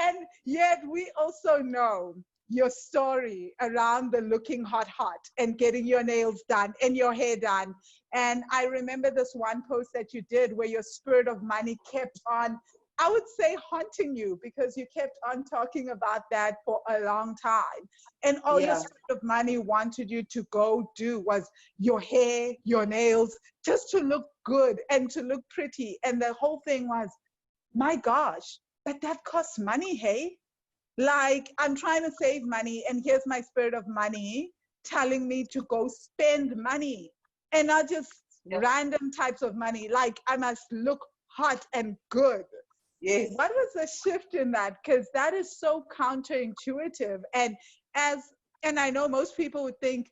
And yet we also know your story around the looking hot and getting your nails done and your hair done. And I remember this one post that you did where your spirit of money kept on, I would say, haunting you, because you kept on talking about that for a long time. And all your Yeah. spirit of money wanted you to go do was your hair, your nails, just to look good and to look pretty. And the whole thing was, my gosh, but that costs money, hey? Like, I'm trying to save money, and here's my spirit of money telling me to go spend money, and not just Yeah. random types of money. Like, I must look hot and good. Yes. What was the shift in that? Because that is so counterintuitive. As and I know most people would think,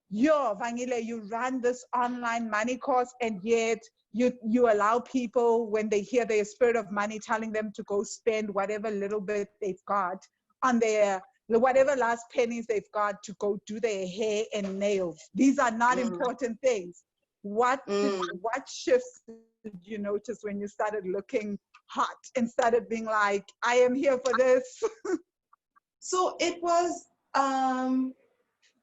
yo, Vangile, you run this online money course, and yet you allow people, when they hear their spirit of money telling them to go spend whatever little bit they've got on their, whatever last pennies they've got, to go do their hair and nails. These are not important things. What shifts did you notice when you started looking hot and started being like, I am here for this? So it was,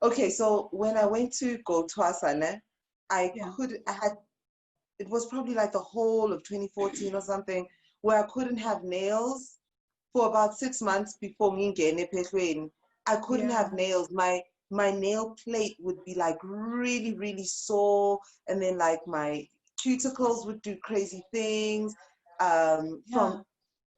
okay, so when I went to go to Asane, it was probably like the whole of 2014 or something, where I couldn't have nails for about 6 months before me getting Pekweni. I couldn't have nails. My nail plate would be like really, really sore, and then like my cuticles would do crazy things. From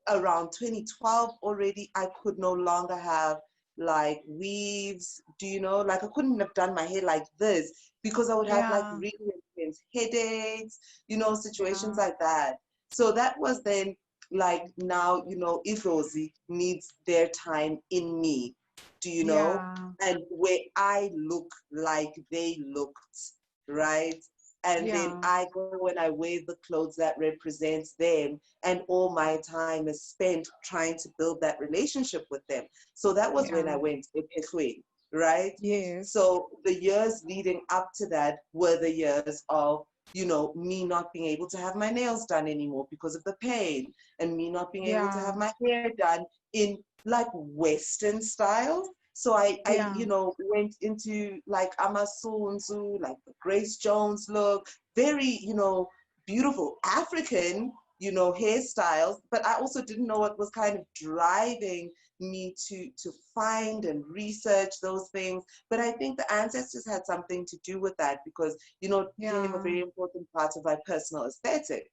around 2012 already, I could no longer have like weaves, do you know, like I couldn't have done my hair like this, because I would have like really intense headaches, you know, situations like that. So that was then like, now, you know, if Rosie needs their time in me, do you know, and where I look like they looked, right? And then I go and I wear the clothes that represents them, and all my time is spent trying to build that relationship with them. So that was when I went to Epechwe, right? Yes. So the years leading up to that were the years of, you know, me not being able to have my nails done anymore because of the pain, and me not being able to have my hair done in like Western style. So I you know, went into like Amasunzu, like the Grace Jones look, very, you know, beautiful African, you know, hairstyles. But I also didn't know what was kind of driving me to find and research those things. But I think the ancestors had something to do with that, because, you know, it became a very important part of my personal aesthetic.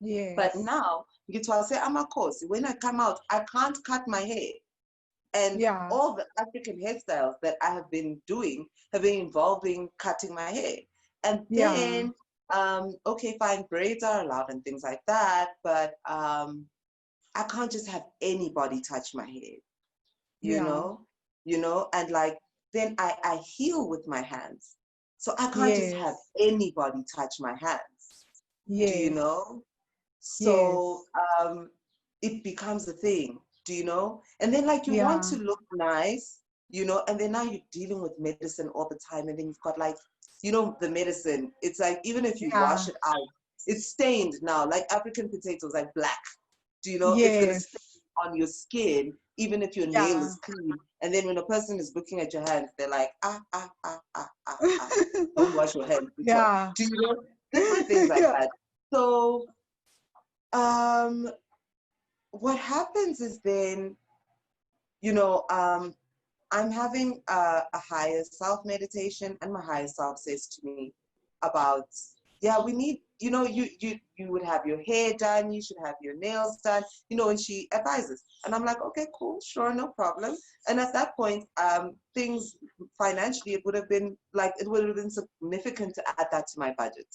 Yes. But now, when I come out, I can't cut my hair. And all the African hairstyles that I have been doing have been involving cutting my hair. And then, okay, fine, braids are allowed and things like that, but I can't just have anybody touch my hair, you know, and like, then I heal with my hands. So I can't just have anybody touch my hands, do you know? So it becomes a thing, do you know? And then like, you want to look nice, you know, and then now you're dealing with medicine all the time, and then you've got like, you know, the medicine, it's like, even if you wash it out, it's stained now, like African potatoes, like black, do you know? It's gonna stain on your skin, even if your nail is clean. And then when a person is looking at your hands, they're like, don't wash your hands. Do you know? Different things like that. So what happens is then, you know, I'm having a higher self meditation, and my higher self says to me about, we need, you know, you would have your hair done, you should have your nails done, you know, and she advises. And I'm like, okay, cool, sure, no problem. And at that point, things financially, it would have been significant to add that to my budget,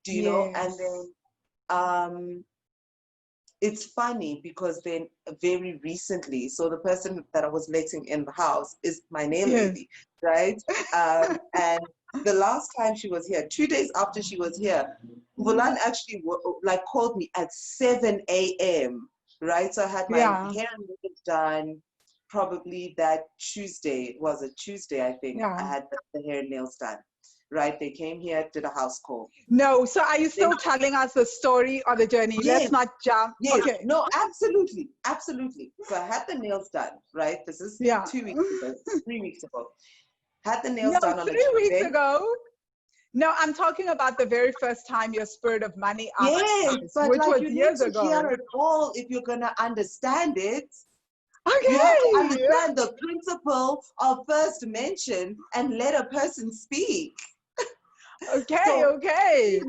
do you know? And then, it's funny because then very recently, so the person that I was letting in the house is my nail lady, right? And the last time she was here, 2 days after she was here, Vulan actually like called me at 7 a.m., right? So I had my hair and makeup done probably that Tuesday. It was a Tuesday, I think. I had the hair and nails done, right? They came here, did a house call. No, so are you still telling us the story or the journey? Yes, Let's not jump. yes, Okay. no, absolutely, absolutely. So I had the nails done, right? This is Yeah. 2 weeks ago, 3 weeks ago. Had the nails No, done on a 3 weeks Tuesday. ago. No, I'm talking about the very first time your spirit of money asked Yes, us, but which like was you need years to ago. hear it all if you're gonna understand it. You have to Okay. understand the principle of first mention and let a person speak. Okay, So okay.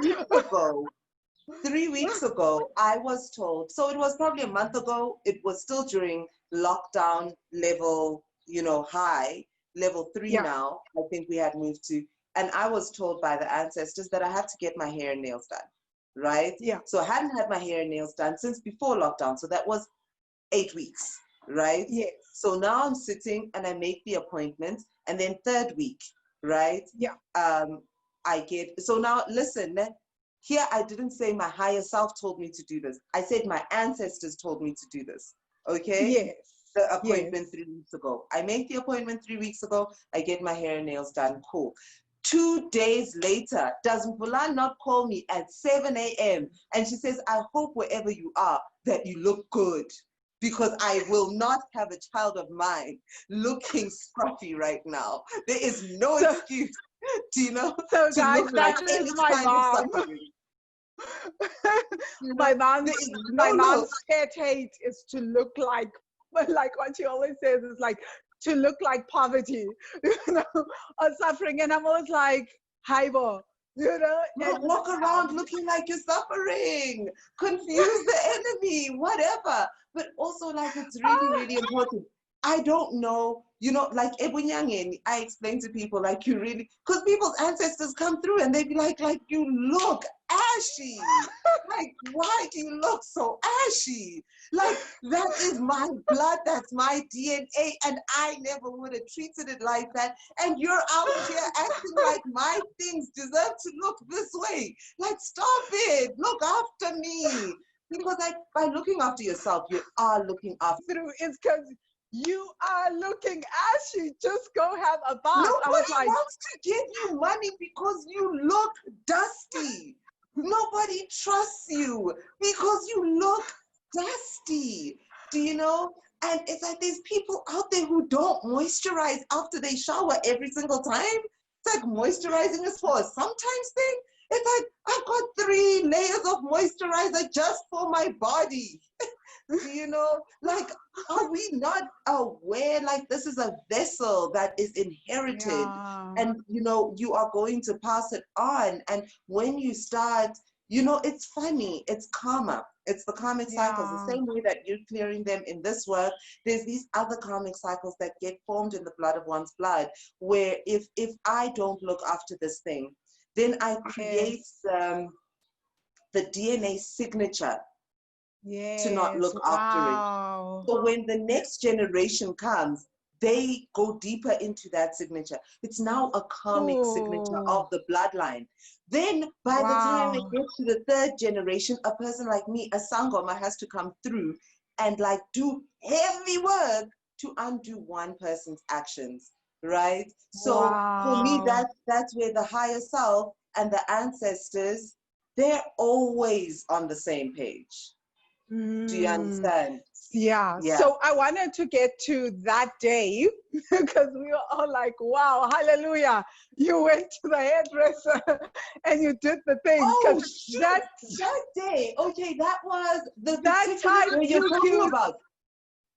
3 weeks ago, I was told, so it was probably a month ago, it was still during lockdown level, high, level 3 Yeah. now, I think we had moved to, and I was told by the ancestors that I had to get my hair and nails done, right? Yeah. So I hadn't had my hair and nails done since before lockdown, so that was 8 weeks, right? Yes. So now I'm sitting and I make the appointment, and then 3rd week, right? Yeah. So now listen, here I didn't say my higher self told me to do this. I said my ancestors told me to do this, okay? Yes. The appointment Yes. 3 weeks ago. I make the appointment 3 weeks ago. I get my hair and nails done, cool. 2 days later, does Mpula not call me at 7 a.m. and she says, I hope wherever you are that you look good, because I will not have a child of mine looking scruffy right now. There is no excuse, So to guys, look like that any is my kind of mom. suffering. My There is my no mom's look. pet hate is to look like what she always says is like to look like poverty, or suffering. And I'm always like, hi, bo, and Walk around looking like you're suffering, confuse the enemy, whatever. But also, like, it's really, really important. I don't know, like Ebunyangeni, I explain to people, like, you really, because people's ancestors come through and they be like, you look ashy. Like, why do you look so ashy? Like, that is my blood, that's my DNA, and I never would have treated it like that. And you're out here acting like my things deserve to look this way. Like, stop it, look after me. Because like, by looking after yourself, you are looking after. through is because you are looking ashy. Just go have a bath. I was Nobody like, wants to give you money because you look dusty. Nobody trusts you because you look dusty. Do you know? And it's like there's people out there who don't moisturize after they shower every single time. It's like moisturizing is for a sometimes thing. It's like I've got 3 layers of moisturizer just for my body. Like, are we not aware, like, this is a vessel that is inherited, yeah. and you are going to pass it on, and when you start, it's funny, it's karma, it's the karmic cycles, the same way that you're clearing them in this work. There's these other karmic cycles that get formed in the blood of one's blood, where if I don't look after this thing, then I create the DNA signature to not look after it. So when the next generation comes, they go deeper into that signature. It's now a karmic signature of the bloodline. Then by the time it gets to the 3rd generation, a person like me, a Sangoma, has to come through and like do heavy work to undo one person's actions, right? So for me, that's where the higher self and the ancestors, they're always on the same page. Do you understand? Yeah. So I wanted to get to that day because we were all like, wow, hallelujah. You went to the hairdresser and you did the thing. Oh, shoot. That day. Okay, that was that time you're talking about.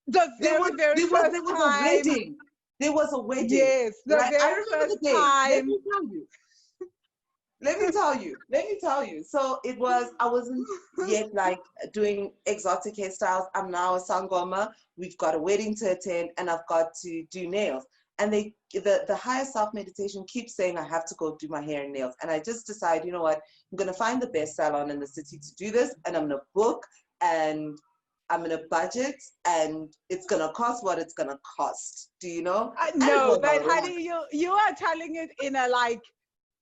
The very first time. A wedding. There was a wedding. Yes, the very first time. Let me tell you. So it was, I wasn't yet like doing exotic hairstyles. I'm now a Sangoma. We've got a wedding to attend and I've got to do nails. And the higher self meditation keeps saying I have to go do my hair and nails. And I just decide, you know what, I'm going to find the best salon in the city to do this. And I'm going to book and I'm going to budget and it's going to cost what it's going to cost. Do you know? No, but honey, you are telling it in a like,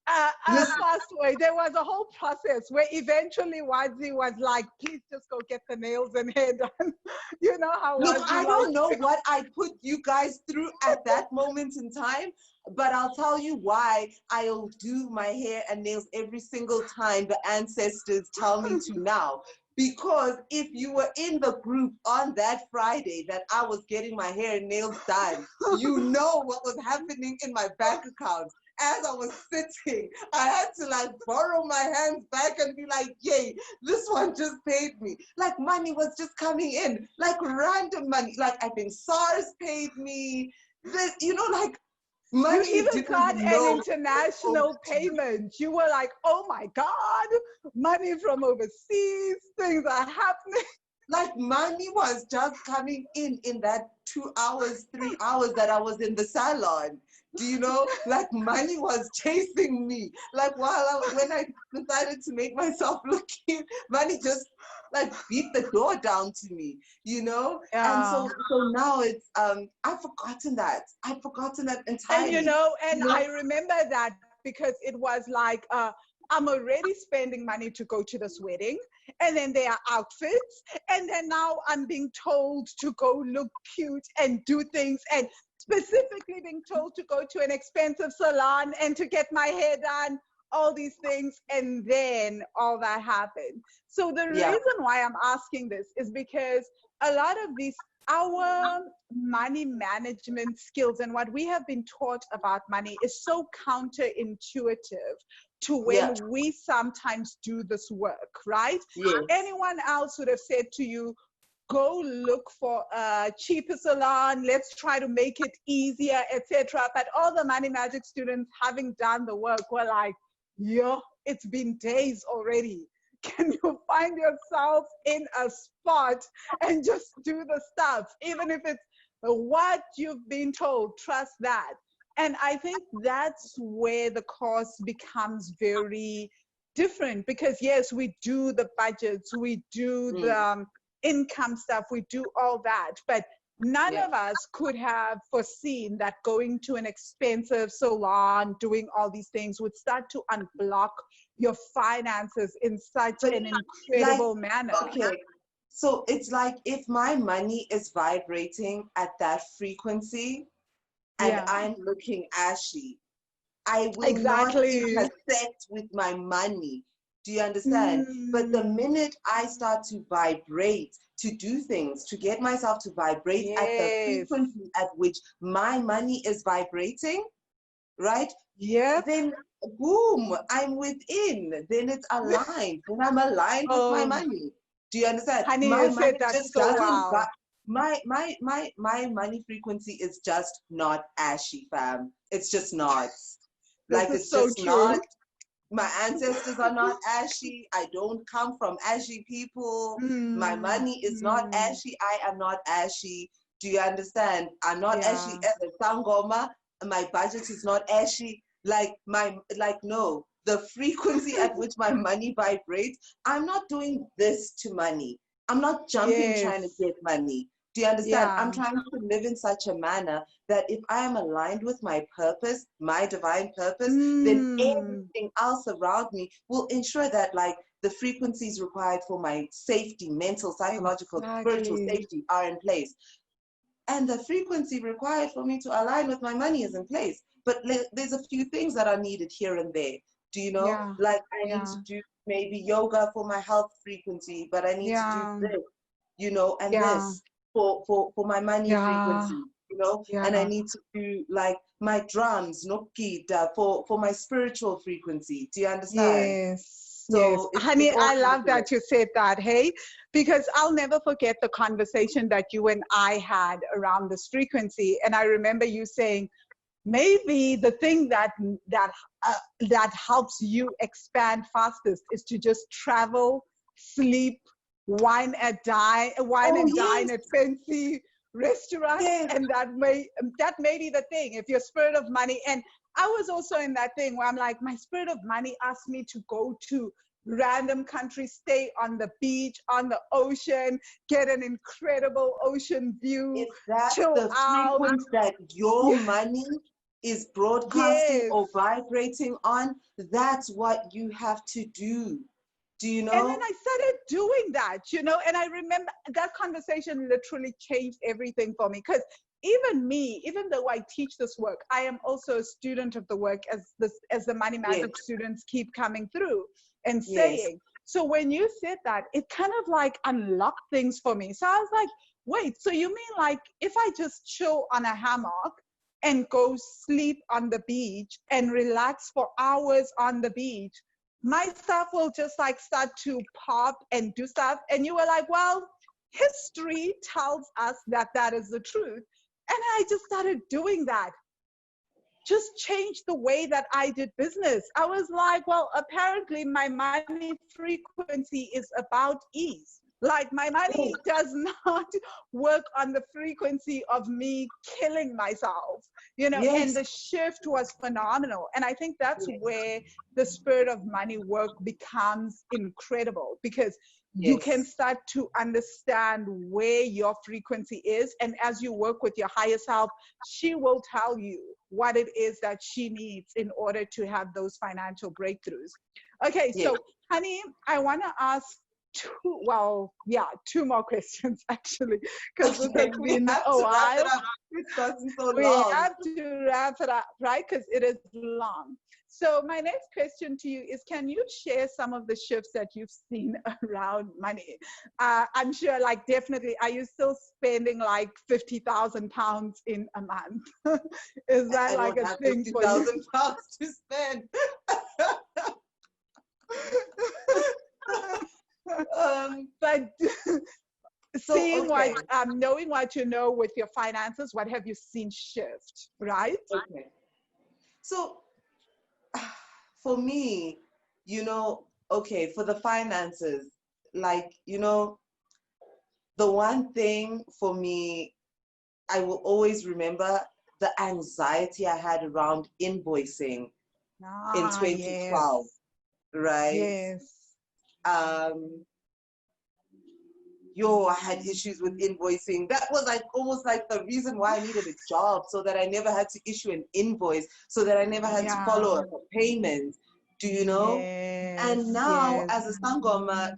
a fast way. There was a whole process where eventually Wazi was like, please just go get the nails and hair done. You know how Look, I don't know what I put you guys through at that moment in time. But I'll tell you why I'll do my hair and nails every single time the ancestors tell me to now. Because if you were in the group on that Friday that I was getting my hair and nails done, you know what was happening in my bank account. As I was sitting, I had to like borrow my hands back and be like, yay, this one just paid me. Like money was just coming in, like random money. Like I think SARS paid me. This, you know, like money You even got an know. international payment. You were like, oh my God, money from overseas, things are happening. Like money was just coming in that 2 hours, 3 hours that I was in the salon. Do you know? Like money was chasing me. Like when I decided to make myself look cute, money just like beat the door down to me, you know? And so now it's I've forgotten that. I've forgotten that entirely. And I remember that because it was like I'm already spending money to go to this wedding, and then there are outfits, and then now I'm being told to go look cute and do things, and specifically being told to go to an expensive salon and to get my hair done, all these things, and then all that happened. So the reason why I'm asking this is because a lot of these our money management skills and what we have been taught about money is so counterintuitive to when we sometimes do this work, right? Yes. Anyone else would have said to you, go look for a cheaper salon, let's try to make it easier, etc. But all the money magic students, having done the work, were like, yeah, it's been days already. Can you find yourself in a spot and just do the stuff, even if it's what you've been told? Trust that. And I think that's where the course becomes very different, because yes, we do the budgets, we do the income stuff, we do all that, but none of us could have foreseen that going to an expensive salon, doing all these things would start to unblock your finances in such an incredible manner. Okay, so it's like if my money is vibrating at that frequency and I'm looking ashy, I will not intersect with my money. Do you understand? But the minute I start to vibrate, to do things, to get myself to vibrate at the frequency at which my money is vibrating, right? Yeah. Then boom, I'm within. Then it's aligned. Then I'm aligned with my money. Do you understand? Honey, my you money said that just so doesn't well. My money frequency is just not ashy, fam. It's just not. Like it's so just true. not. My ancestors are not ashy. I don't come from ashy people. My money is not ashy. I am not ashy. Do you understand? I'm not ashy as a Sangoma. My budget is not ashy. No. The frequency at which my money vibrates, I'm not doing this to money. I'm not jumping trying to get money. Do you understand? I'm trying to live in such a manner that if I am aligned with my purpose, my divine purpose, then everything else around me will ensure that like the frequencies required for my safety, mental, psychological, spiritual safety are in place. And the frequency required for me to align with my money is in place. But there's a few things that are needed here and there. Do you know? Like I need to do maybe yoga for my health frequency, but I need to do this, you know, and this for my money frequency, you know, and I need to do like my drums, nokita, for my spiritual frequency. Do you understand? Yes. So yes. Honey, I love that you said that, hey, because I'll never forget the conversation that you and I had around this frequency. And I remember you saying, maybe the thing that helps you expand fastest is to just travel, sleep, wine and dine at fancy restaurants, and that may be the thing. If your spirit of money, and I was also in that thing where I'm like, my spirit of money asked me to go to random countries, stay on the beach, on the ocean, get an incredible ocean view, if that's chill the out. frequency that your money is broadcasting or vibrating on, that's what you have to do. Do you know? And then I started doing that, you know, and I remember that conversation literally changed everything for me, because even me, even though I teach this work, I am also a student of the work, as the Money Magic Yes. students keep coming through and Yes. saying. So when you said that, it kind of like unlocked things for me. So I was like, wait, so you mean like if I just chill on a hammock and go sleep on the beach and relax for hours on the beach, my stuff will just like start to pop and do stuff? And you were like, well, history tells us that that is the truth. And I just started doing that. Just changed the way that I did business. I was like, well, apparently my money frequency is about ease. Like my money does not work on the frequency of me killing myself, you know, and Yes. the shift was phenomenal. And I think that's Yes. where the spirit of money work becomes incredible, because you can Yes. start to understand where your frequency is. And as you work with your higher self, she will tell you what it is that she needs in order to have those financial breakthroughs. Okay, Yes. so honey, I want to ask two more questions actually, because this Okay, has we been have a to wrap it while. up. It's gotten so We long. have to wrap it up, right? Because it is long. So my next question to you is, can you share some of the shifts that you've seen around money? I'm sure, like, definitely, are you still spending like 50,000 pounds in a month? Is that I like don't a have thing for you? 50,000 pounds to spend. But So, seeing okay. what, knowing what you know with your finances, what have you seen shift, right? Okay. So, for me, okay, for the finances, like, the one thing for me, I will always remember the anxiety I had around invoicing in Yes, 2012, right? yes. I had issues with invoicing. That was like almost like the reason why I needed a job, so that I never had to issue an invoice, so that I never had to follow up a payment. Do you know? Yes, And now, yes. as a Sangoma,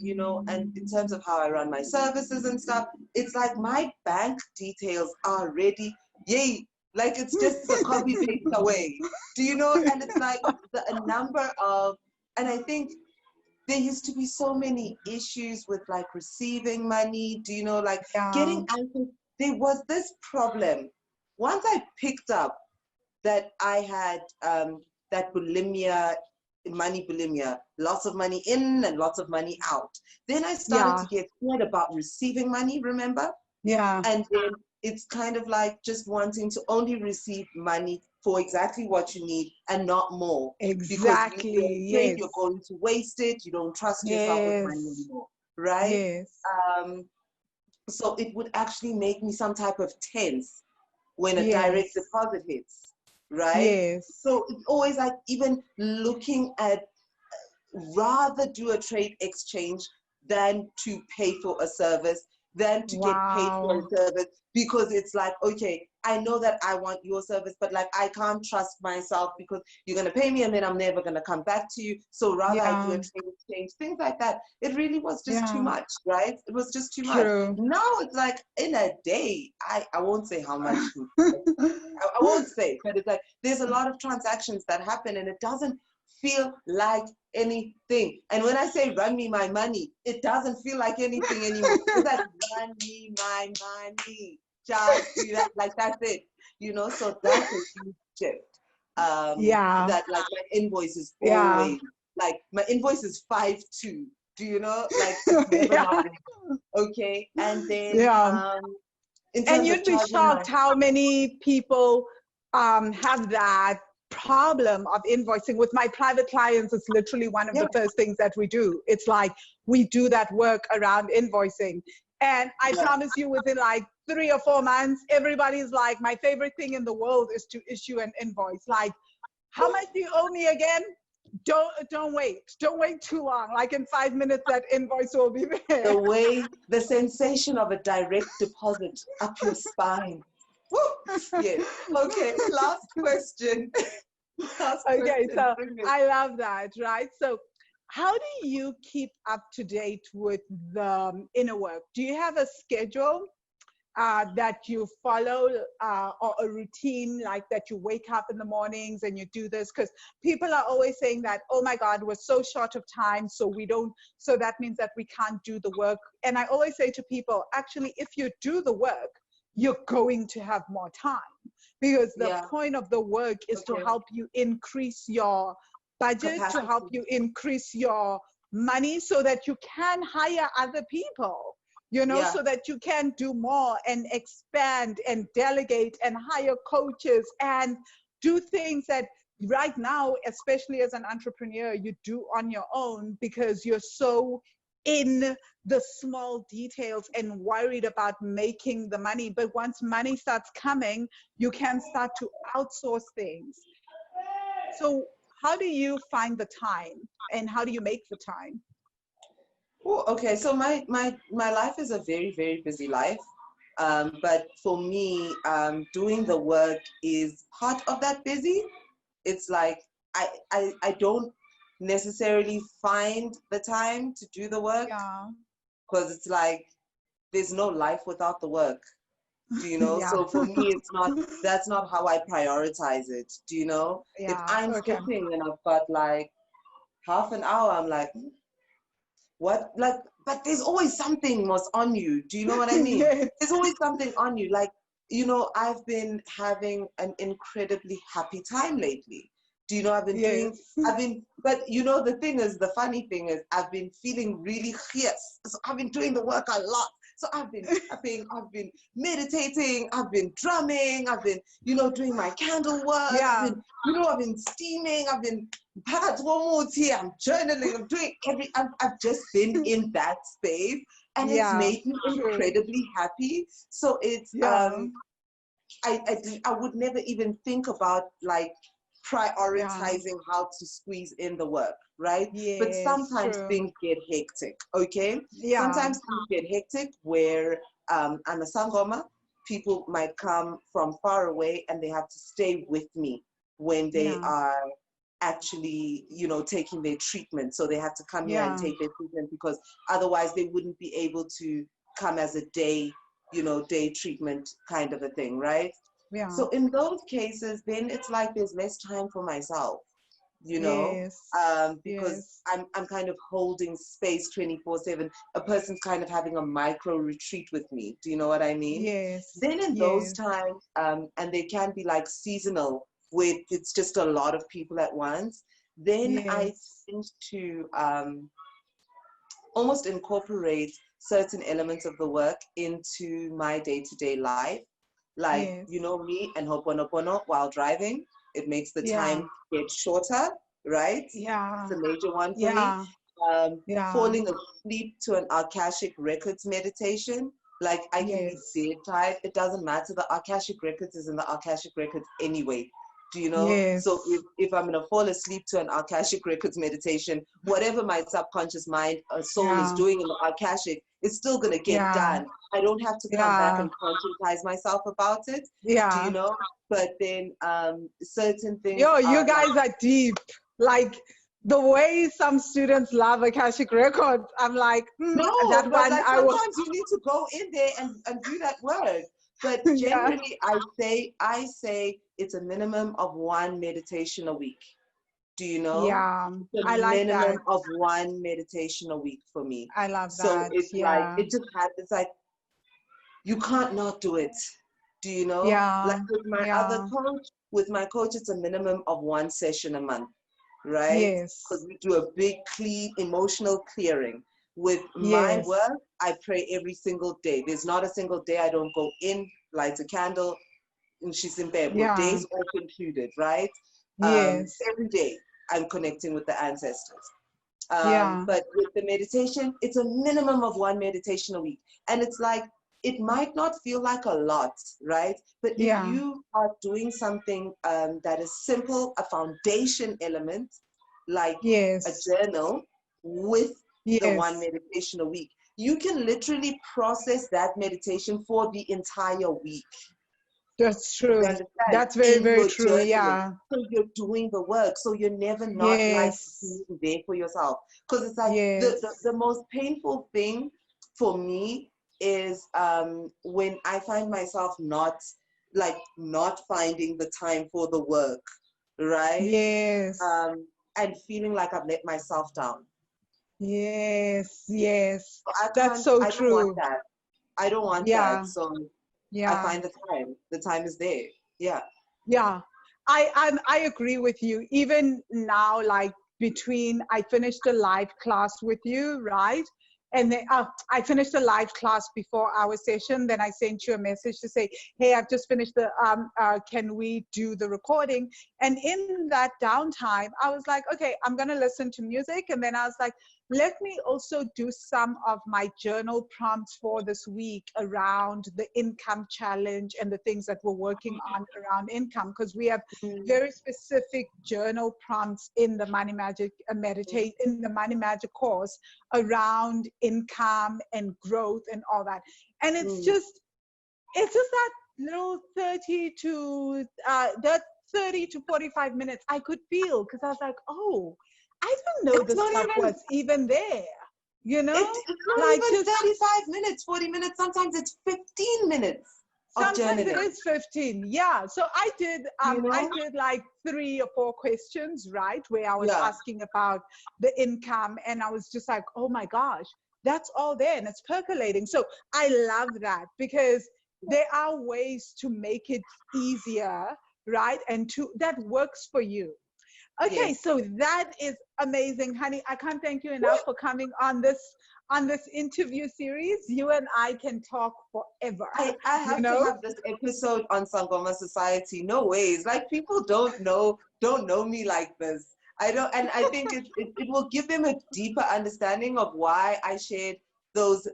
and in terms of how I run my services and stuff, it's like my bank details are ready. Yay! Like it's just a copy paste away. Do you know? And it's like a number of, and I think there used to be so many issues with like receiving money. Do you know, like getting answers? There was this problem. Once I picked up that I had that money bulimia, lots of money in and lots of money out. Then I started to get scared about receiving money, remember? Yeah. And then it's kind of like just wanting to only receive money for exactly what you need and not more. Exactly. Because you're afraid Yes. you're going to waste it. You don't trust yourself with money Yes. anymore, right? Yes. So it would actually make me some type of tense when a Yes. direct deposit hits, right? Yes. So it's always like even looking at rather do a trade exchange than to pay for a service, than to get paid for a service, because it's like, okay, I know that I want your service, but like I can't trust myself because you're going to pay me and then I'm never going to come back to you. So rather I do a trade exchange, things like that. It really was just too much, right? It was just too much. Now it's like in a day, I won't say how much, I won't say, but it's like there's a lot of transactions that happen and it doesn't feel like anything. And when I say run me my money, it doesn't feel like anything anymore. It's like run me my money. Just do that, like that's it. So that's a huge shift. That like my invoice is always like my invoice is 5-2. Do you know? Like it's never not okay. And then in terms and you'd of be charging shocked how many people have that problem of invoicing. With my private clients, it's literally one of the first things that we do. It's like we do that work around invoicing. And I promise you, within like 3 or 4 months, everybody's like, my favorite thing in the world is to issue an invoice. Like, how much do you owe me again? Don't wait too long. Like in 5 minutes, that invoice will be there. The sensation of a direct deposit up your spine. Woo! Yes. Okay, last question. Okay, so I love that, right? So how do you keep up to date with the inner work? Do you have a schedule? that you follow, or a routine like that you wake up in the mornings and you do this? Because people are always saying that, oh my God, we're so short of time, so that means that we can't do the work. And I always say to people, actually, if you do the work, you're going to have more time, because the point of the work is to help you increase your budget, Capacity. to help you increase your money so that you can hire other people, so that you can do more and expand and delegate and hire coaches and do things that right now, especially as an entrepreneur, you do on your own because you're so in the small details and worried about making the money. But once money starts coming, you can start to outsource things. So how do you find the time, and how do you make the time? Oh, okay. So my life is a very, very busy life. But for me, doing the work is part of that busy. It's like I don't necessarily find the time to do the work, because it's like there's no life without the work. Do you know? So for me, that's not how I prioritize it. Do you know? If I'm sitting and I've got like half an hour, I'm like, what? Like, but there's always something was on you. Do you know what I mean? There's always something on you. Like, I've been having an incredibly happy time lately. Do you know, but the funny thing is, I've been feeling really fierce. So I've been doing the work a lot. So I've been meditating, I've been drumming, I've been, doing my candle work, I've been steaming, I've been, I'm journaling, I'm doing I've just been in that space, and it's made me incredibly happy. So it's, I would never even think about like prioritizing how to squeeze in the work, right? But sometimes things get hectic, okay? Sometimes things get hectic where I'm a Sangoma. People might come from far away and they have to stay with me when they are actually, taking their treatment. So they have to come here and take their treatment, because otherwise they wouldn't be able to come as a day treatment kind of a thing, right? So in those cases, then it's like there's less time for myself, because I'm kind of holding space 24/7. A person's kind of having a micro retreat with me. Do you know what I mean? Then in those times, and they can be like seasonal, where it's just a lot of people at once, then I tend to almost incorporate certain elements of the work into my day-to-day life. Like, me and Ho'oponopono while driving, it makes the time get shorter, right? It's a major one for me. Falling asleep to an Akashic Records meditation. Like, I can be dead tired. It doesn't matter. The Akashic Records is in the Akashic Records anyway. Do you know? So if I'm going to fall asleep to an Akashic Records meditation, whatever my subconscious mind or soul is doing in the Akashic, it's still going to get done. I don't have to come back and conscientize myself about it. Do you know? But then certain things. You guys are deep. Like, the way some students love Akashic Records, I'm like, no, that but one. Like, sometimes you need to go in there and do that work. But generally, I say it's a minimum of one meditation a week. Do you know? I like minimum that. of one meditation a week for me. I love that. So it's like, it's like, you can't not do it. Do you know? Like with my other coach, it's a minimum of one session a month, right? Because we do a big emotional clearing. With my work, I pray every single day. There's not a single day I don't go in, light a candle, and she's in bed. With days off included, right? Every day I'm connecting with the ancestors. But with the meditation, it's a minimum of one meditation a week. And it's like, it might not feel like a lot, right? But if you are doing something that is simple, a foundation element, like a journal with the one meditation a week, you can literally process that meditation for the entire week. That's true. That's very, very true. So you're doing the work. So you're never not like being there for yourself. Because it's like the most painful thing for me is when I find myself not finding the time for the work, right? Yes. And feeling like I've let myself down. Yes. Yes. So That's so I don't want true. that. I don't want Yeah. that. So I Yeah. find the time. The time is there. Yeah. Yeah, I agree with you. Even now, like between I finished a live class with you, right? And then I finished a live class before our session. Then I sent you a message to say, "Hey, I've just finished the. Can we do the recording?" And in that downtime, I was like, "Okay, I'm gonna listen to music." And then I was like, let me also do some of my journal prompts for this week around the income challenge and the things that we're working on around income, because we have very specific journal prompts in the Money Magic in the Money Magic course around income and growth and all that. And it's just that little 30 to 45 minutes I could feel, because I was like, oh, I didn't know It's this not stuff even, was even there, you know? it's not Like even just 35 minutes, 40 minutes. Sometimes it's 15 minutes of sometimes it journaling. is 15. Yeah. So I did You know? I did like 3 or 4 questions, right? Where I was Yeah. asking about the income, and I was just like, oh my gosh, that's all there and it's percolating. So I love that, because there are ways to make it easier, right? And to that works for you. Okay, Yes. so that is amazing, honey. I can't thank you enough for coming on this interview series. You and I can talk forever. I You have to know? have this episode on Sangoma Society. No ways. Like, people don't know me like this. I don't, and I think it will give them a deeper understanding of why I shared those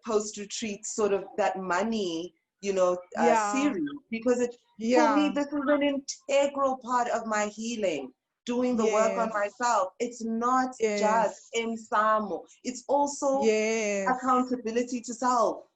post retreat sort of that money, Yeah. series, because for me, Yeah. this is an integral part of my healing. Doing the work on Yes. myself. It's not just Yes. insamo. It's also Yes. accountability to self,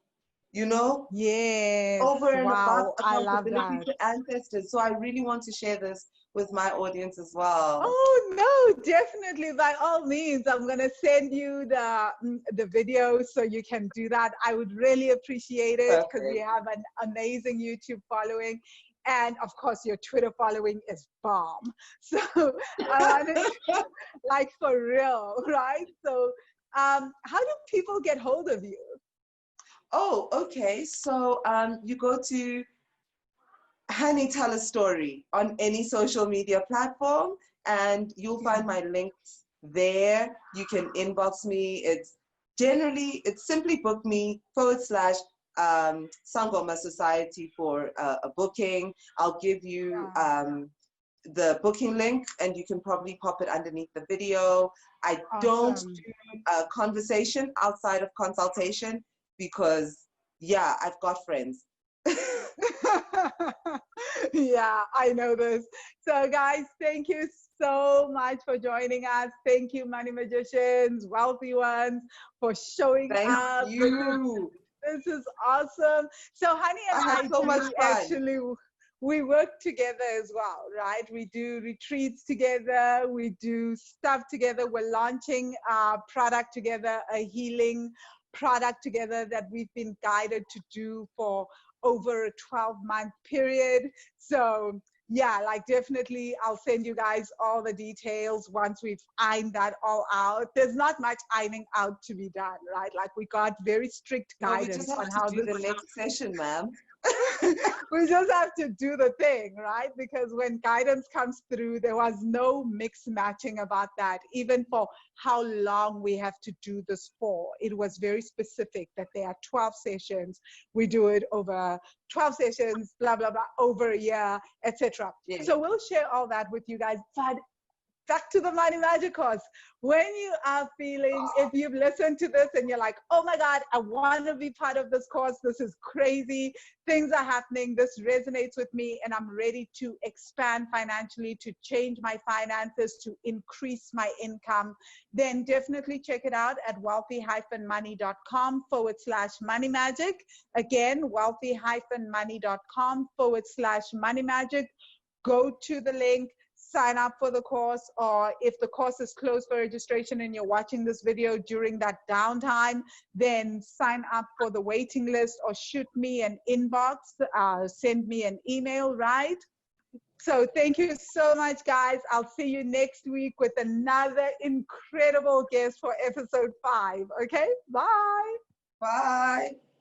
Yes. over and above Wow. I love accountability that. to ancestors. So I really want to share this with my audience as well. Oh no, definitely. By all means, I'm gonna send you the video so you can do that. I would really appreciate it, because we Perfect. have an amazing YouTube following, and of course your Twitter following is bomb. So I wanted to, like, for real, right? So how do people get hold of you? Oh, okay. So you go to Honey Tell a Story on any social media platform, and you'll find my links there. You can inbox me. It's simply book me / Sangoma Society for a booking. I'll give you the booking link, and you can probably pop it underneath the video. I don't Awesome. do a conversation outside of consultation, because I've got friends. Yeah, I know this. So guys, thank you so much for joining us. Thank you, money magicians, wealthy ones, for showing Thank up. you. This is awesome. So honey and I had I so much do fun. actually, we work together as well, right? We do retreats together, we do stuff together. We're launching a product together, a healing product together that we've been guided to do for over a 12-month period. So yeah, like definitely I'll send you guys all the details once we've ironed that all out. There's not much ironing out to be done, right? Like, we got very strict No, we just guidance have on to how do this the next session, ma'am. we just have to do the thing, right? Because when guidance comes through, there was no mix matching about that, even for how long we have to do this for. It was very specific that there are 12 sessions. We do it over 12 sessions, blah, blah, blah, over a year, etc. Yeah. So we'll share all that with you guys. But back to the Money Magic course. When you are feeling, if you've listened to this and you're like, oh my God, I want to be part of this course, this is crazy, things are happening, this resonates with me, and I'm ready to expand financially, to change my finances, to increase my income, then definitely check it out at wealthy-money.com / money magic. Again, wealthy-money.com / money magic. Go to the link, sign up for the course, or if the course is closed for registration and you're watching this video during that downtime, then sign up for the waiting list or shoot me an inbox, send me an email, right? So thank you so much, guys. I'll see you next week with another incredible guest for episode 5. Okay, bye. Bye.